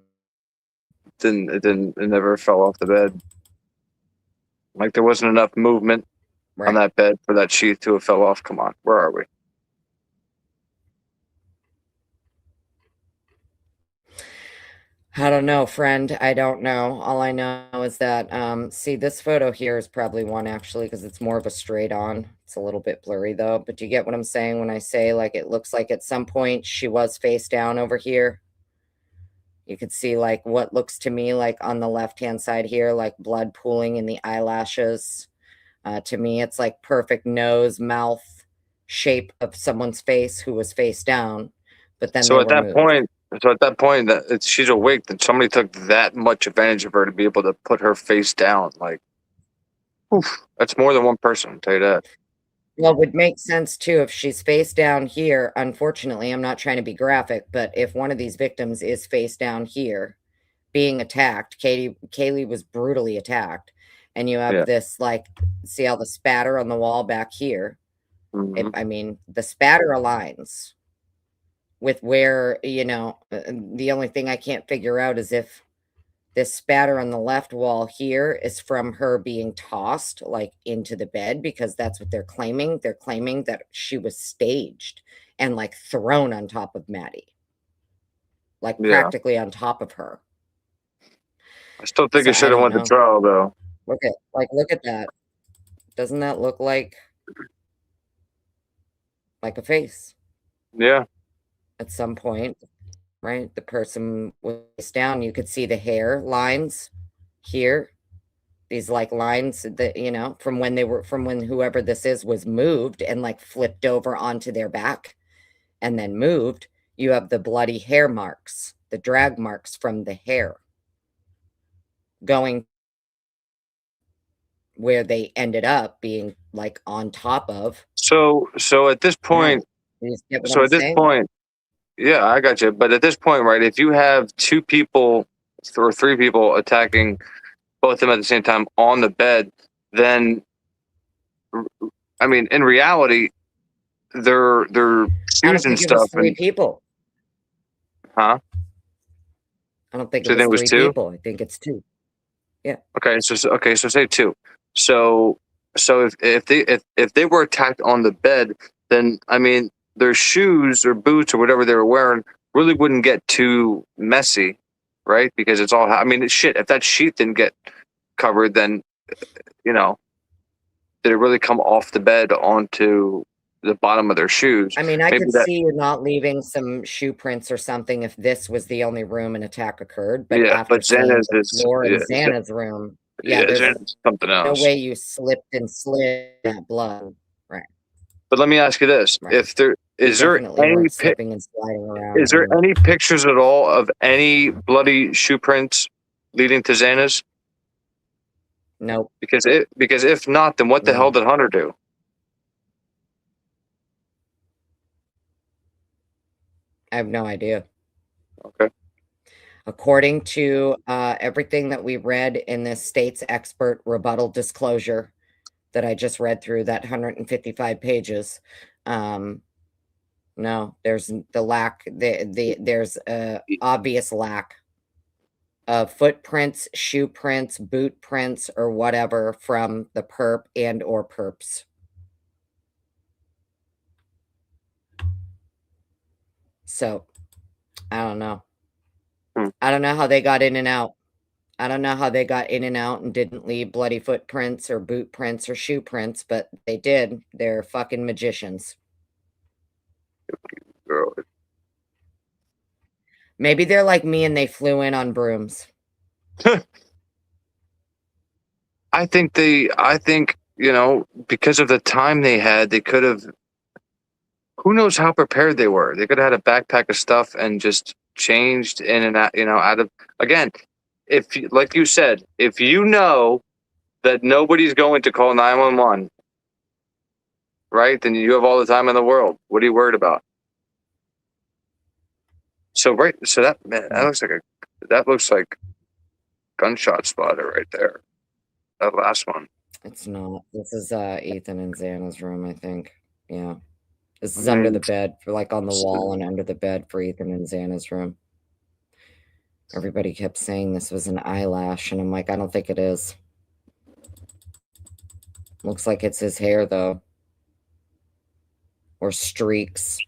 It never fell off the bed. Like there wasn't enough movement on that bed for that sheath to have fell off. Come on, where are we? I don't know, friend. I don't know. All I know is that, see, this photo here is probably one actually because it's more of a straight on. It's a little bit blurry though, but do you get what I'm saying when I say like it looks like at some point she was face down over here? You could see like what looks to me like on the left-hand side here, like blood pooling in the eyelashes. To me, it's like perfect nose, mouth shape of someone's face who was face down, but then So they at were that moved. point, that she's awake, then somebody took that much advantage of her to be able to put her face down. Like, oof, that's more than one person. I'll tell you that. Well, it would make sense too if she's face down here. Unfortunately, I'm not trying to be graphic, but if one of these victims is face down here being attacked, Kaylee was brutally attacked, and you have this like, see all the spatter on the wall back here? Mm-hmm. I mean, the spatter aligns with where, you know, the only thing I can't figure out is if this spatter on the left wall here is from her being tossed like into the bed, because that's what they're claiming. They're claiming that she was staged and like thrown on top of Maddie, like practically on top of her. I still think it should have went to trial though. Look at that. Doesn't that look like a face? Yeah. At some point, right? The person was down. You could see the hair lines here. These like lines that, you know, from when whoever this is was moved and like flipped over onto their back and then moved. You have the bloody hair marks, the drag marks from the hair going where they ended up being like on top of. So at this point, yeah, I got you. But at this point, right, if you have two people or three people attacking both of them at the same time on the bed, then I mean, in reality, they're shoes and stuff. Three people. Huh? I don't think it was three people. I think it's two. Yeah. Okay. So say two. So if they were attacked on the bed, then I mean their shoes or boots or whatever they were wearing really wouldn't get too messy, right? Because it's all. I mean, shit. If that sheet didn't get covered, then you know, did it really come off the bed onto the bottom of their shoes? I mean, I could see you not leaving some shoe prints or something if this was the only room an attack occurred. But after seeing the floor in Xana's room, there's something else. No way you slipped and slid that blood, right? But let me ask you this: if there is there any slipping and sliding around, is there any pictures at all of any bloody shoe prints leading to Xana's? Nope. Because if not, then what the hell did Hunter do? I have no idea. Okay. According to everything that we read in this state's expert rebuttal disclosure that I just read through, that 155 pages, no, there's there's a obvious lack of footprints, shoe prints, boot prints, or whatever from the perp and or perps. So, I don't know. I don't know how they got in and out. I don't know how they got in and out and didn't leave bloody footprints or boot prints or shoe prints, but they did. They're fucking magicians. Girl. Maybe they're like me and they flew in on brooms. I think, because of the time they had, they could have, who knows how prepared they were. They could have had a backpack of stuff and just changed in and out, out of, again, like you said, if you know that nobody's going to call 911, right, then you have all the time in the world. What are you worried about? So that looks like gunshot spotter right there. That last one. It's not. This is Ethan and Xana's room, I think. Yeah. This is under the bed, for like on the wall and under the bed for Ethan and Xana's room. Everybody kept saying this was an eyelash, and I'm like, I don't think it is. Looks like it's his hair, though. Or streaks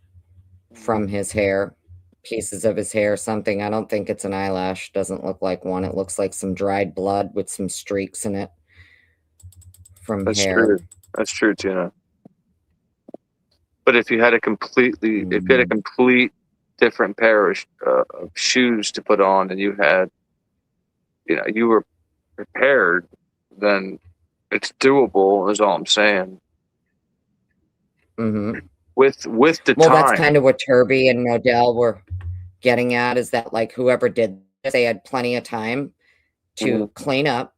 from his hair. Pieces of his hair, something. I don't think it's an eyelash. Doesn't look like one. It looks like some dried blood with some streaks in it from hair. True. That's true, Tina. But if you had a complete different pair of shoes to put on, and you had, you were prepared, then it's doable. Is all I'm saying. Mm-hmm. With the time. Well, time. That's kind of what Turby and Modell were getting at, is that like whoever did this, they had plenty of time to clean up,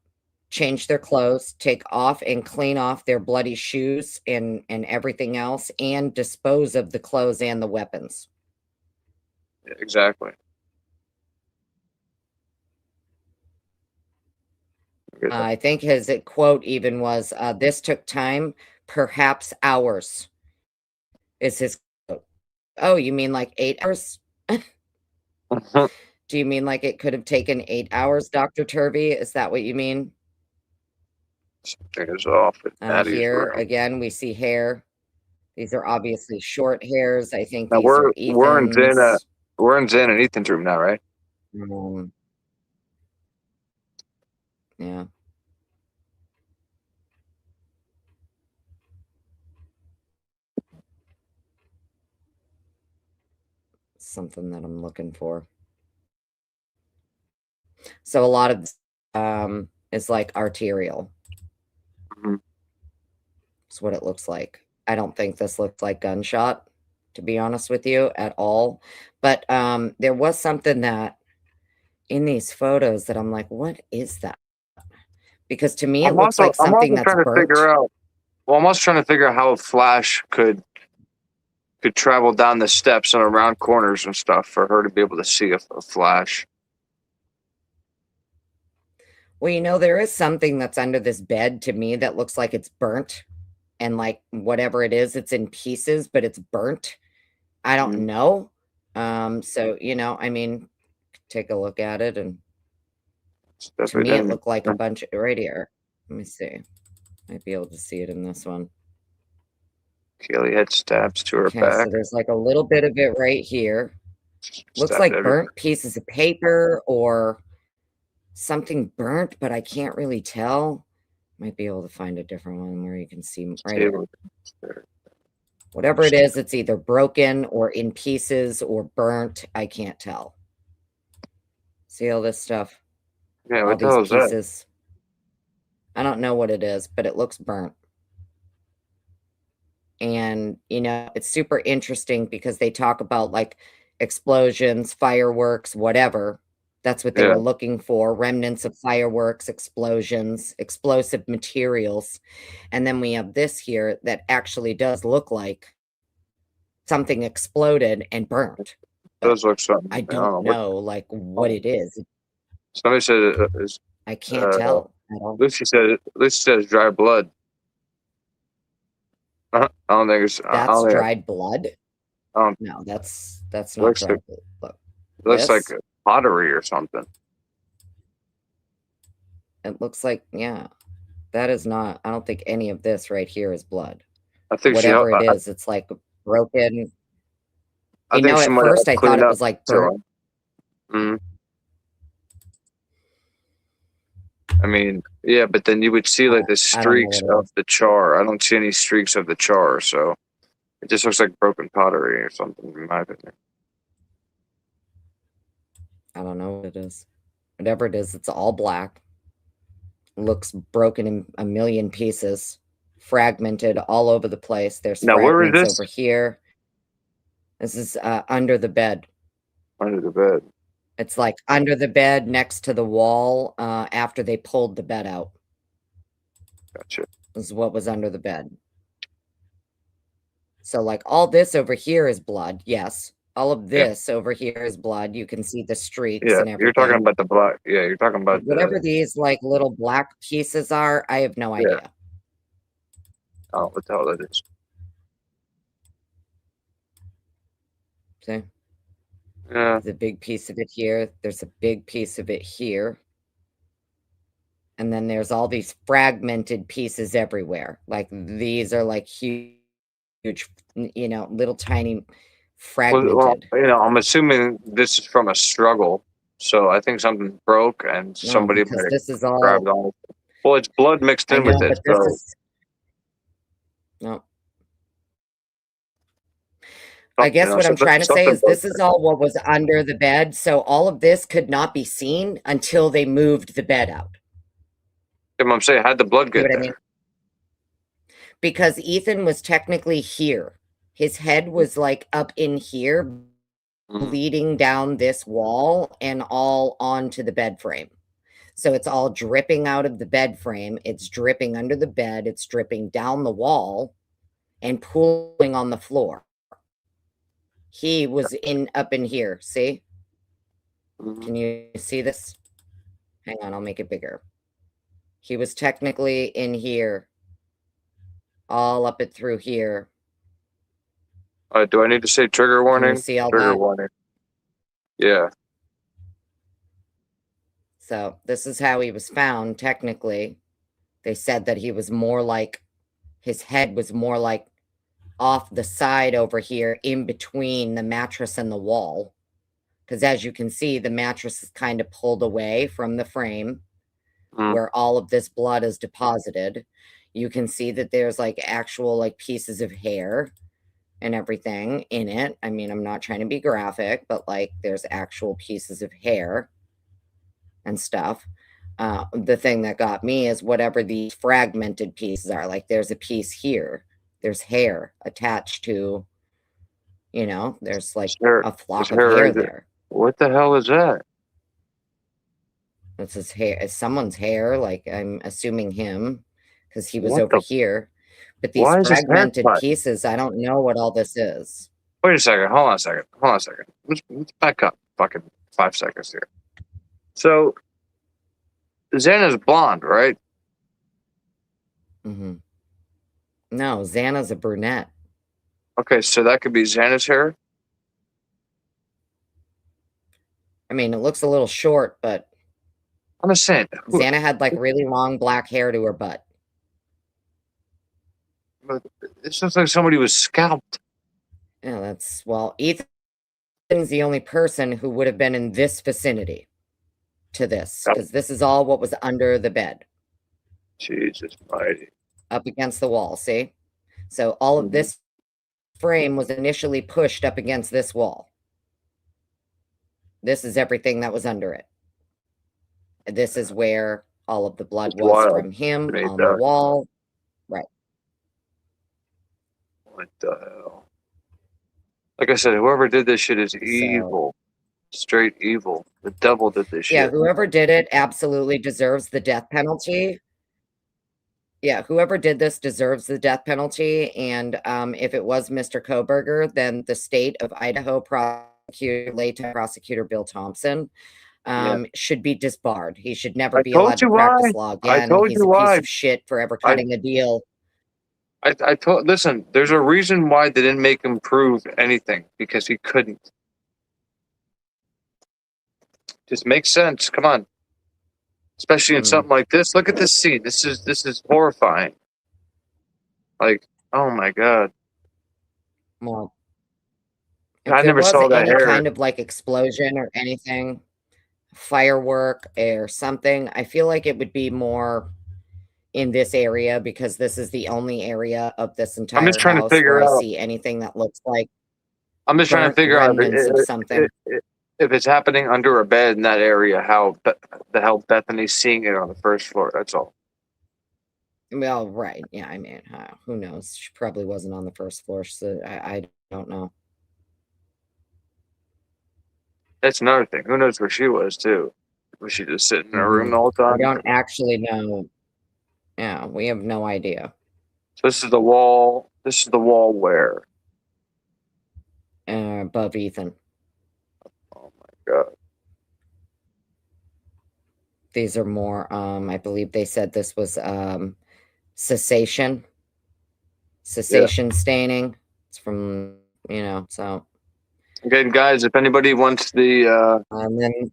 change their clothes, take off and clean off their bloody shoes and everything else, and dispose of the clothes and the weapons. Exactly. I think his quote even was, this took time, perhaps hours, is his quote. Oh, you mean like 8 hours? Do you mean like it could have taken 8 hours, Dr. Turby? Is that what you mean? Something is off. Here, again, we see hair. These are obviously short hairs. I think now these are Ethan's. We're in Xana and Ethan's room now, right? Yeah. Something that I'm looking for. So a lot of this, is like arterial. That's what it looks like. I don't think this looks like gunshot, to be honest with you, at all. But there was something that in these photos that I'm like, what is that? Because to me, it looks like something that's burnt. I'm also trying to figure out how a flash could travel down the steps and around corners and stuff for her to be able to see a flash. Well, there is something that's under this bed to me that looks like it's burnt. And like whatever it is, it's in pieces, but it's burnt. I don't know. So, I mean, take a look at it, and to me, it looked like a bunch of right here. Let me see. Might be able to see it in this one. Kaylee had stabs to her back. So there's like a little bit of it right here. Looks like burnt pieces of paper or something burnt, but I can't really tell. Might be able to find a different one where you can see right here. Whatever it is, it's either broken or in pieces or burnt. I can't tell. See all this stuff? Yeah, all these pieces. I don't know what it is, but it looks burnt. And, it's super interesting because they talk about like explosions, fireworks, whatever. That's what they were looking for. Remnants of fireworks, explosions, explosive materials. And then we have this here that actually does look like something exploded and burned. does look something. I don't know don't what. know, like, what it is. Somebody said it is. I can't tell at all. Lucy said it's dry blood. I don't think it's. I That's don't think. dried blood? I don't. No, that's not Looks like dried blood. Look, looks like this, pottery or something. it looks like, yeah, that is not, I don't think any of this right here is blood. I think she. Whatever it is, it's like broken. I think she At might have first I thought cleaned it up was like to burnt. him. I mean, yeah, but then you would see like the I don't know streaks what it of is. the char. I don't see any streaks of the char, so it just looks like broken pottery or something, in my opinion. I don't know what it is. Whatever it is, it's all black. Looks broken in a million pieces, fragmented all over the place. There's Now, where is fragments this? over here. This is under the bed. Under the bed. It's like under the bed next to the wall after they pulled the bed out. Gotcha. This is what was under the bed. So, like, all this over here is blood. Yes. All of this over here is blood. You can see the streaks Yeah, and everything. you're talking about the black. Yeah, you're talking about whatever these like little black pieces are. I have no idea. Oh, what the hell that is? See? Yeah. There's a big piece of it here. There's a big piece of it here. And then there's all these fragmented pieces everywhere. Like these are like huge, little tiny fragmented. Well, I'm assuming this is from a struggle. So I think something broke and somebody because might this is have grabbed all. on it. Well, it's blood mixed I in know, with it. but this So is no. I guess what I'm trying to say is this is all what was under the bed. So all of this could not be seen until they moved the bed out. I'm saying, how'd the blood See get what there? I mean? Because Ethan was technically here. His head was like up in here, bleeding down this wall and all onto the bed frame. So it's all dripping out of the bed frame. It's dripping under the bed. It's dripping down the wall and pooling on the floor. He was up in here. See? Can you see this? Hang on, I'll make it bigger. He was technically in here, all up it through here. Do I need to say trigger warning? Can you see all trigger that? warning. Yeah. So this is how he was found, technically. They said that he was more like, his head was more like off the side over here in between the mattress and the wall. Because as you can see, the mattress is kind of pulled away from the frame where all of this blood is deposited. You can see that there's like actual like pieces of hair and everything in it. I mean, I'm not trying to be graphic, but like there's actual pieces of hair and stuff. The thing that got me is whatever these fragmented pieces are. Like there's a piece here. There's hair attached to, there's like a flock of hair there. What the hell is that? It's his hair. It's someone's hair. Like I'm assuming him because he was over here. But these fragmented pieces, I don't know what all this is. Wait a second. Hold on a second. Let's back up fucking 5 seconds here. So, Xana's blonde, right? Mm-hmm. No, Xana's a brunette. Okay, so that could be Xana's hair? I mean, it looks a little short, but I'm just saying. Xana had like really long black hair to her butt. But it looks like somebody was scalped. Yeah, Ethan's the only person who would have been in this vicinity to this, because this is all what was under the bed. Jesus mighty. Up against the wall, see? So all of this frame was initially pushed up against this wall. This is everything that was under it. This is where all of the blood was from him on the wall. Right. What the hell? Like I said, whoever did this shit is evil. Straight evil. The devil did this shit. Yeah, whoever did it absolutely deserves the death penalty. Yeah, whoever did this deserves the death penalty. And if it was Mr. Koberger, then the state of Idaho late prosecutor Bill Thompson, Yeah. should be disbarred. He should never I be told allowed to you practice why. law I again. told He's you a piece why. of shit for ever I cutting a deal. listen, there's a reason why they didn't make him prove anything, because he couldn't. Just makes sense. Come on. Especially in something like this. Look at this scene. This is horrifying. Like, oh my god. Well, I if there never was saw that any hair. kind of like explosion or anything, firework or something, I feel like it would be more in this area because this is the only area of this I'm entire just trying to house where figure I out. see anything that looks like I'm just trying to burnt figure out remnants of something. if it's happening under a bed in that area, how the hell Bethany's seeing it on the first floor. That's all. Well, right. Yeah, I mean, who knows? She probably wasn't on the first floor, so I don't know. That's another thing. Who knows where she was too? Was she just sitting in her room the whole We time? don't actually know. Yeah, we have no idea. So this is the wall. This is the wall where. Above Ethan. Oh my god. These are more, I believe they said this was cessation staining. It's from, so. Again, guys, if anybody wants And then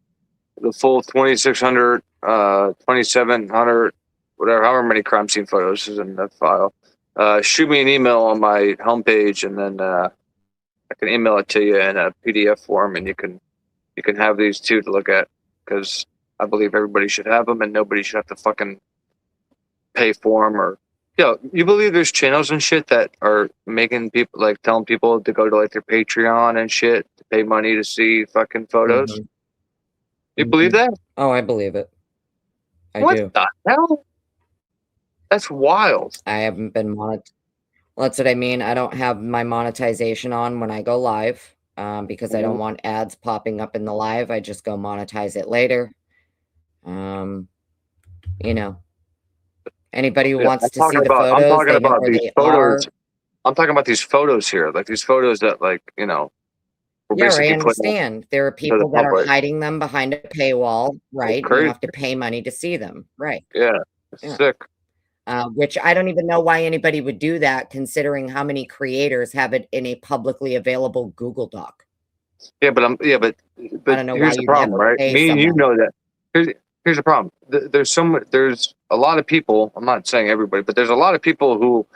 the full 2600, 2700, whatever, however many crime scene photos is in that file, shoot me an email on my homepage, and then I can email it to you in a PDF form, and you can have these too to look at, because I believe everybody should have them, and nobody should have to fucking pay for them. Or you believe there's channels and shit that are making people, like, telling people to go to like their Patreon and shit to pay money to see fucking photos? You believe that? Oh, I believe it. I What do. the hell? That's wild. I haven't been monetized. Well, that's what I mean. I don't have my monetization on when I go live because I don't want ads popping up in the live. I just go monetize it later. Anybody who wants to see the photos, they know where they are. I'm talking about these photos here, like these photos that, like, were Yeah, I basically understand. There are people that are hiding them behind a paywall, right? You have to pay money to see them, right? Yeah, sick. Which I don't even know why anybody would do that, considering how many creators have it in a publicly available Google Doc. Yeah, but I don't know here's why the problem, right? Me and you know that. Here's the problem. There's a lot of people. I'm not saying everybody, but there's a lot of people who,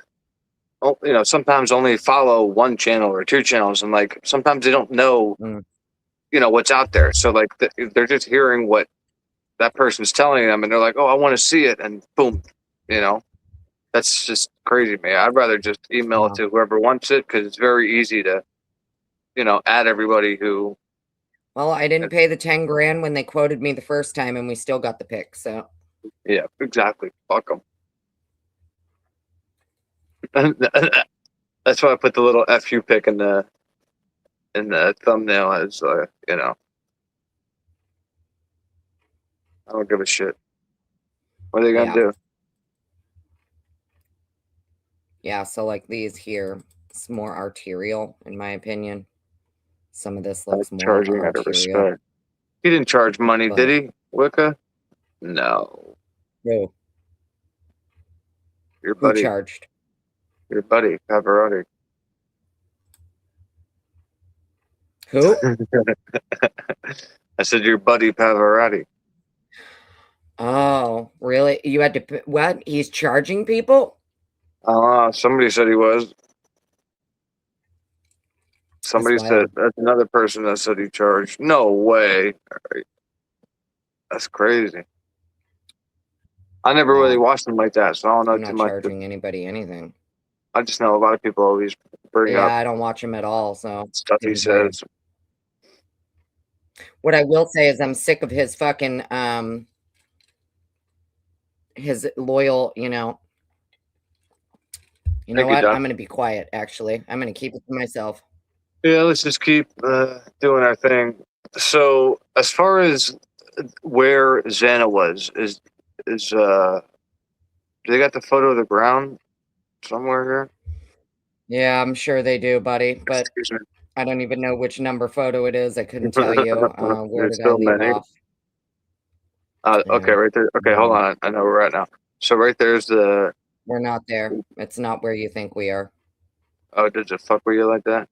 sometimes only follow one channel or two channels, and like sometimes they don't know, what's out there. So like they're just hearing what that person's telling them, and they're like, "Oh, I want to see it," and boom, that's just crazy, man. I'd rather just email it to whoever wants it, because it's very easy to, add everybody who. Well, I didn't pay the 10 grand when they quoted me the first time, and we still got the pic. So Yeah, exactly. Fuck them. That's why I put the little FU pic in the thumbnail, as I don't give a shit. What are they gonna do? Yeah, so like these here, it's more arterial, in my opinion. Some of this looks more Charging out of arterial. respect. He didn't charge money, did he, Wicca? No. No. Your buddy. Who charged? Your buddy, Pavarotti. Who? I said your buddy Pavarotti. Oh, really? You had to what? He's charging people? Somebody said he was. Somebody said, that's another person that said he charged. No way. That's crazy. I never really watched him like that, so I don't know too much. I'm not charging anybody anything. I just know a lot of people always bring up. Yeah, I don't watch him at all, so stuff he says. What I will say is I'm sick of his fucking his loyal, you know what? I'm going to be quiet, actually. I'm going to keep it to myself. Yeah, let's just keep doing our thing. So, as far as where Xana was, is they got the photo of the ground somewhere here? Yeah, I'm sure they do, buddy. But I don't even know which number photo it is. I couldn't tell you. Where There's did I so leave many. off? Okay, Yeah. right there. Okay, hold on. I know where we're at now. So right there's the. We're not there. It's not where you think we are. Oh, did it fuck with you like that?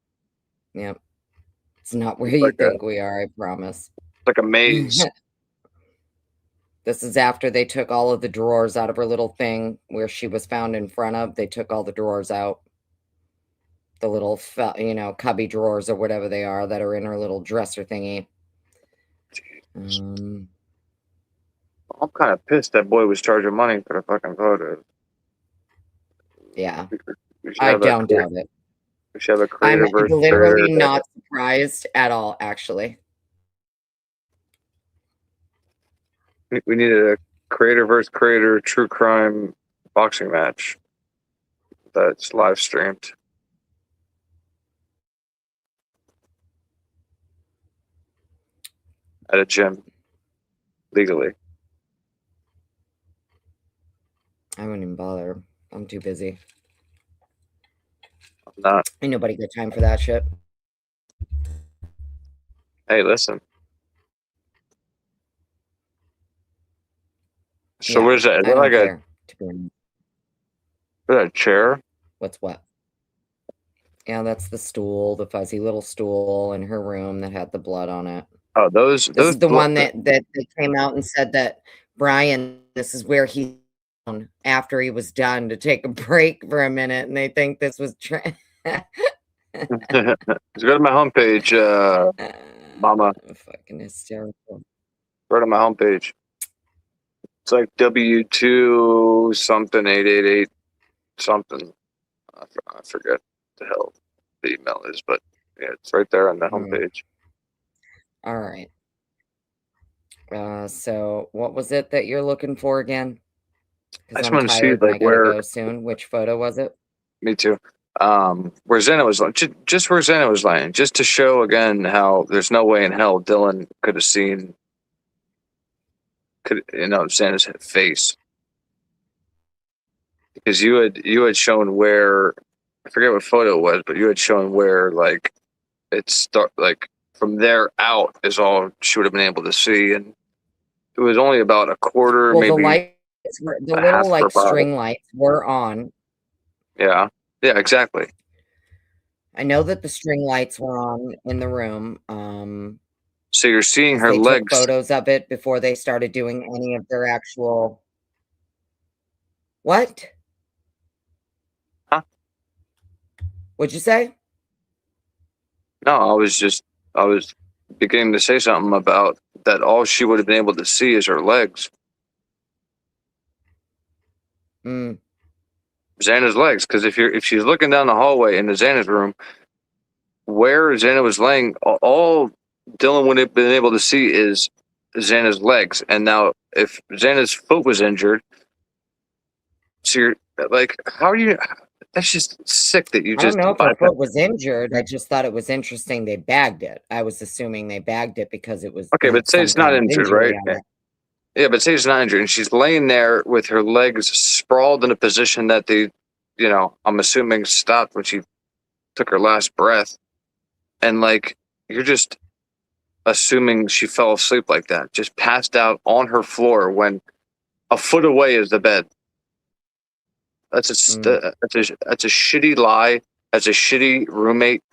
Yep. It's not where It's you like a think we are, I promise. maze. This is after they took all of the drawers out of her little thing where she was found in front of. They took all the drawers out. The little, cubby drawers or whatever they are that are in her little dresser thingy. I'm kind of pissed that boy was charging money for the fucking photos. Yeah. We should I have a don't doubt it. we should have a I'm creator versus literally creator. not surprised at all, actually. We needed a creator versus creator true crime boxing match that's live streamed at a gym legally. I wouldn't even bother. I'm too busy. I'm not. Ain't nobody got time for that shit. Hey, listen. So Yeah, what is that? Is I that don't like care. a chair? What's what? Yeah, that's the stool, the fuzzy little stool in her room that had the blood on it. Oh, those This is the blo- one that they came out and said that Brian, this is where he after he was done to take a break for a minute, and they think this was Just go to my homepage, mama. fucking hysterical. Go to my homepage. It's like W2 something 888 something. I forget the hell the email is, but yeah, it's right there on the homepage. All right. So what was it that you're looking for again? I Because just I'm want to see tired and I like gotta where. go soon. Which photo was it? Me too. Where Xana was just where Xana was laying, just to show again how there's no way in hell Dylan could have seen, Xana's face, because you had shown where, I forget what photo it was, but you had shown where like like from there out is all she would have been able to see, and it was only about a quarter, Well, the maybe lights were the a half little of her like body. string lights were on. Yeah, yeah, exactly. I know that the string lights were on in the room. So you're seeing 'Cause her they took legs. photos of it before they started doing any of their actual What? Huh? What'd you say? No, I was beginning to say something about that. All she would have been able to see is her legs, Mm. Xana's legs. Because if she's looking down the hallway into Xana's room, where Xana was laying, all Dylan would have been able to see is Xana's legs. And now, if Xana's foot was injured, so you're like, how are you? That's just sick that you I don't just know if her bypass. foot was injured. I just thought it was interesting they bagged it. I was assuming they bagged it because it Okay, but had say some it's not kind of injured, injury right? on it. Yeah, but say it's not injured, and she's laying there with her legs sprawled in a position that they, I'm assuming stopped when she took her last breath, and like you're just assuming she fell asleep like that, just passed out on her floor when a foot away is the bed. That's that's a shitty lie. That's a shitty roommate,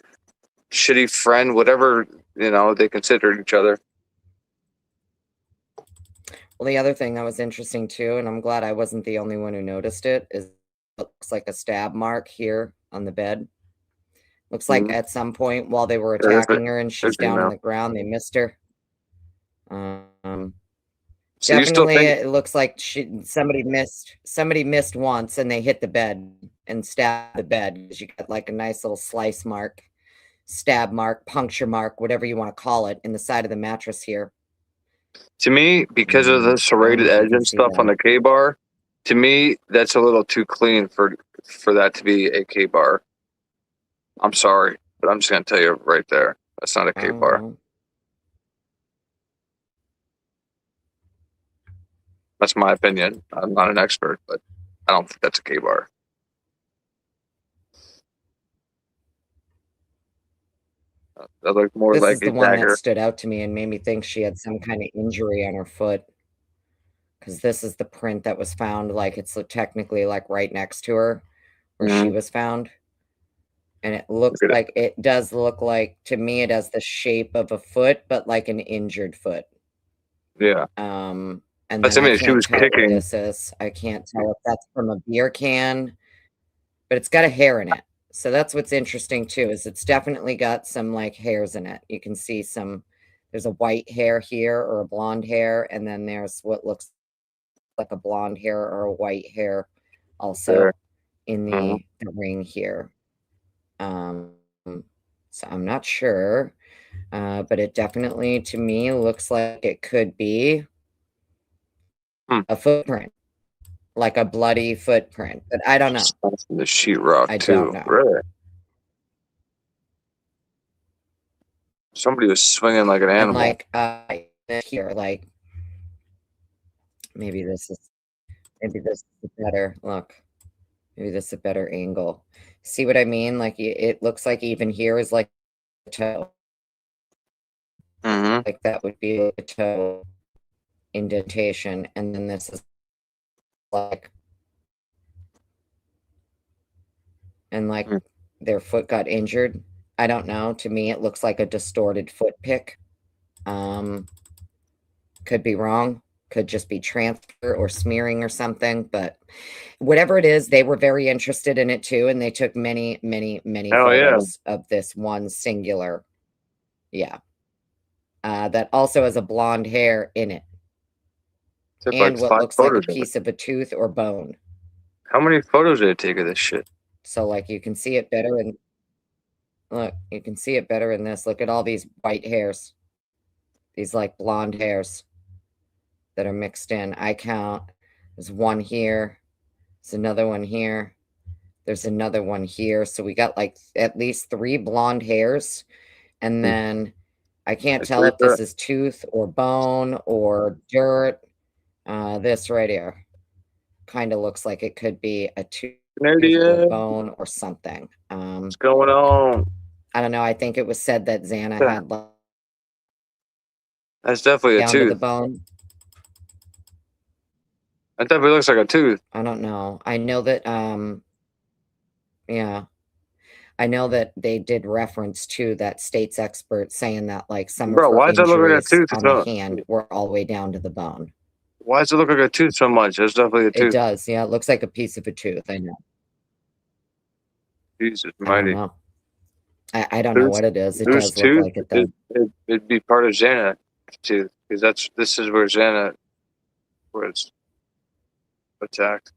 shitty friend, whatever they considered each other. Well, the other thing that was interesting too, and I'm glad I wasn't the only one who noticed it, is it looks like a stab mark here on the bed. Looks like Mm-hmm. at some point while they were There's attacking her and she's down on the ground, they missed her. So you still Definitely, think? it looks like somebody missed once and they hit the bed and stabbed the bed because you got like a nice little slice mark, stab mark, puncture mark, whatever you want to call it, in the side of the mattress here. To me, because of the I don't know serrated if you edge can and see stuff on that. the K bar, to me that's a little too clean for that to be a K bar. I'm sorry, but I'm just gonna tell you right there, that's not a I K don't bar. know. That's my opinion. I'm not an expert, but I don't think that's a K bar. That looked more This like is a the one that dagger. stood out to me and made me think she had some kind of injury on her foot. Because this is the print that was found, like, it's technically, like, right next to her where she was found. And it looks Look at it. like it does look like, to me, it has the shape of a foot, but like an injured foot. Yeah. And That's, then I I mean, she can't was tell what kicking. this is. I can't tell if that's from a beer can, but it's got a hair in it. So that's what's interesting too, is it's definitely got some like hairs in it. You can see there's a white hair here or a blonde hair, and then there's what looks like a blonde hair or a white hair also There. in the ring here. So I'm not sure, but it definitely, to me, looks like it could be a footprint, like a bloody footprint, but I don't know. The sheetrock I too. don't know. Really? Somebody was swinging like an And animal. like here, like maybe this is better. Look, maybe this is a better angle. See what I mean? Like it looks like even here is like a toe. Like that would be like a toe indentation, and then this is like, and like their foot got injured. I don't know. To me, it looks like a distorted foot pick. Could be wrong. Could just be transfer or smearing or something. But whatever it is, they were very interested in it too, and they took many, many, many photos of this one singular. Yeah. That also has a blonde hair in it. Took And like what 5 looks like a photos of it. piece of a tooth or bone. How many photos did it take of this shit? So like you can see it better in, look, you can see it better in this. Look at all these white hairs. These like blonde hairs that are mixed in. I count. There's one here. There's another one here. There's another one here. So we got like at least 3 blonde hairs. And then I can't tell if this is tooth or bone or dirt. This right here kind of looks like it could be a tooth or bone or something. What's going on? I don't know. I think it was said that Xana had like, that's definitely a down to the tooth. bone. That definitely looks like a tooth. I don't know. I know that yeah. I know that they did reference to that state's expert saying that like some of her Why does it look like a injuries tooth? on the hand were all the way down to the bone. Why does it look like a tooth so much? It's definitely a tooth. It does, yeah. It looks like a piece of a tooth. I know. Jesus I don't mighty. know. I don't know what it is. It does look like it though. It'd be part of Xana tooth, because this is where Xana was attacked.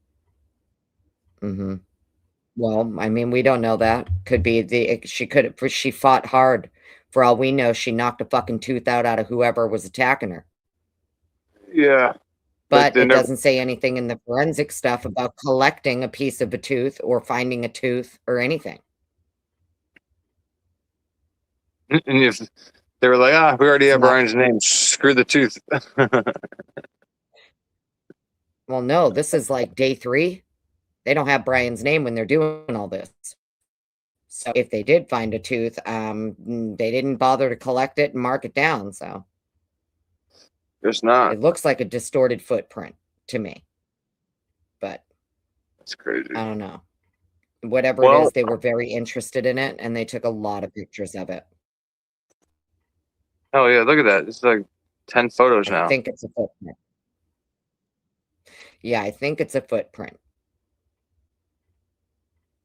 Well, I mean, we don't know that. Could be she fought hard. For all we know, she knocked a fucking tooth out of whoever was attacking her. Yeah. But it doesn't say anything in the forensic stuff about collecting a piece of a tooth or finding a tooth or anything. And if they were like, we already have Brian's name, screw the tooth. Well, no, this is like day 3. They don't have Brian's name when they're doing all this. So if they did find a tooth, they didn't bother to collect it and mark it down. So it's not. It looks like a distorted footprint to me. But that's crazy. I don't know. Whatever it is, they were very interested in it, and they took a lot of pictures of it. Oh yeah, look at that. It's like 10 photos now. I think it's a footprint. Yeah, I think it's a footprint.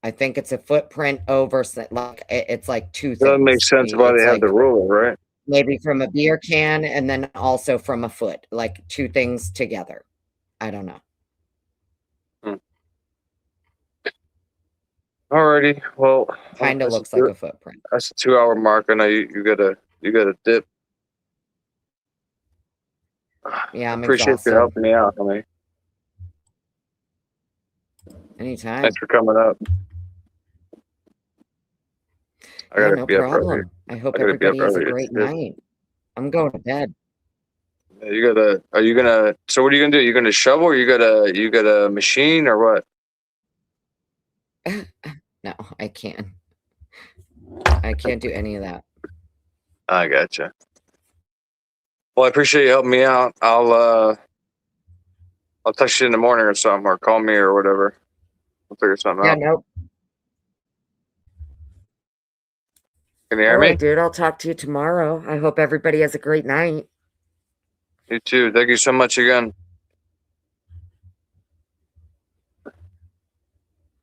I think it's a footprint over, like, it's like 2 things. That makes sense why they have the ruler, right? Maybe from a beer can and then also from a foot, like 2 things together. I don't know. Alrighty, well, kind of looks like a footprint. That's a 2-hour mark. I know you gotta dip. Yeah, I'm appreciate exhausted. you helping me out, honey. Anytime. Thanks for coming up. No problem. I hope everybody has a great night. I'm going to bed. Are you gonna, so what are you gonna do? You gonna shovel, or you got a machine, or what? No, I can't. I can't do any of that. I gotcha. Well, I appreciate you helping me out. I'll text you in the morning or something, or call me or whatever. We'll figure something Yeah, out. nope. Can you hear All me? right, dude. I'll talk to you tomorrow. I hope everybody has a great night. You too. Thank you so much again. I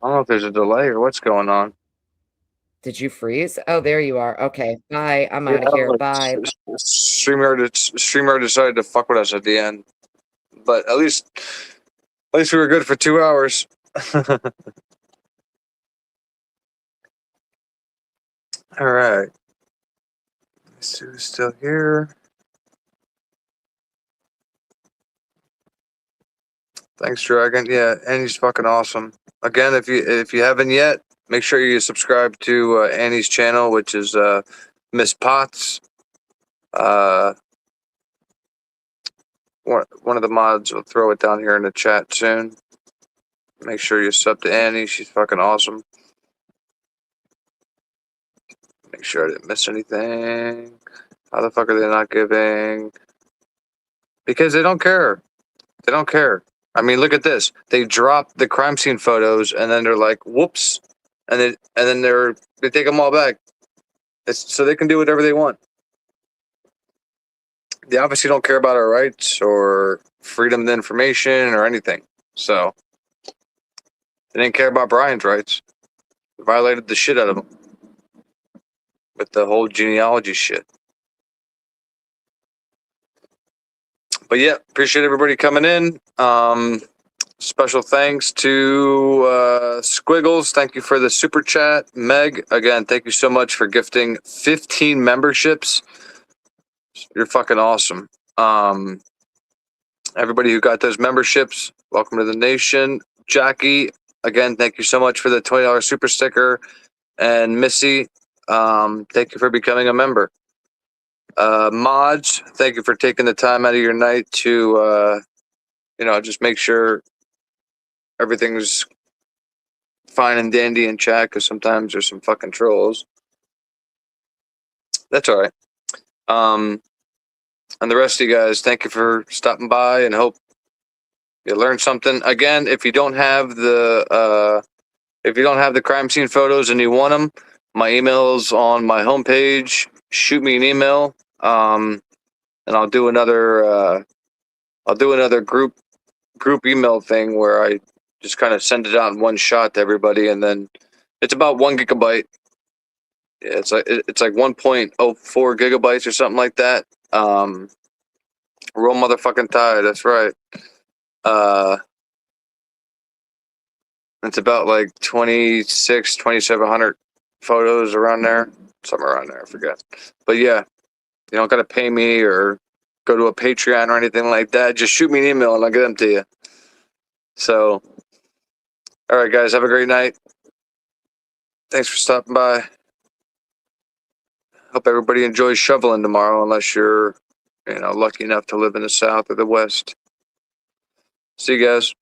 don't know if there's a delay or what's going on. Did you freeze? Oh, there you are. Okay. Bye. I'm Yeah, out of here. Bye. StreamYard decided to fuck with us at the end, but at least we were good for 2 hours. All right. Let's see who's still here. Thanks, Dragon. Yeah, Annie's fucking awesome. Again, if you haven't yet, make sure you subscribe to Annie's channel, which is Miss Potts. One of the mods will throw it down here in the chat soon. Make sure you sub to Annie. She's fucking awesome. Make sure I didn't miss anything. How the fuck are they not giving? Because they don't care. They don't care. I mean, look at this. They drop the crime scene photos and then they're like, "Whoops," and then they take them all back. It's so they can do whatever they want. They obviously don't care about our rights or freedom of information or anything. So they didn't care about Brian's rights. They violated the shit out of him with the whole genealogy shit. But yeah, appreciate everybody coming in. Special thanks to Squiggles. Thank you for the super chat. Meg, again, thank you so much for gifting 15 memberships. You're fucking awesome. Everybody who got those memberships, welcome to the nation. Jackie, again, thank you so much for the $20 super sticker. And Missy, thank you for becoming a member. Mods, thank you for taking the time out of your night to, just make sure everything's fine and dandy in chat, because sometimes there's some fucking trolls. That's all right. And the rest of you guys, thank you for stopping by, and hope you learned something. Again, if you don't have the crime scene photos and you want them, my email's on my homepage. Shoot me an email, and I'll do another group email thing where I just kind of send it out in one shot to everybody, and then it's about 1 gigabyte. Yeah, it's like 1.04 gigabytes or something like that. Roll motherfucking Tide, that's right. It's about like 2,700 photos around there. Somewhere around there, I forget. But yeah, you don't gotta pay me or go to a Patreon or anything like that. Just shoot me an email and I'll get them to you. So, all right, guys, have a great night. Thanks for stopping by. Hope everybody enjoys shoveling tomorrow, unless you're, lucky enough to live in the South or the West. See you guys.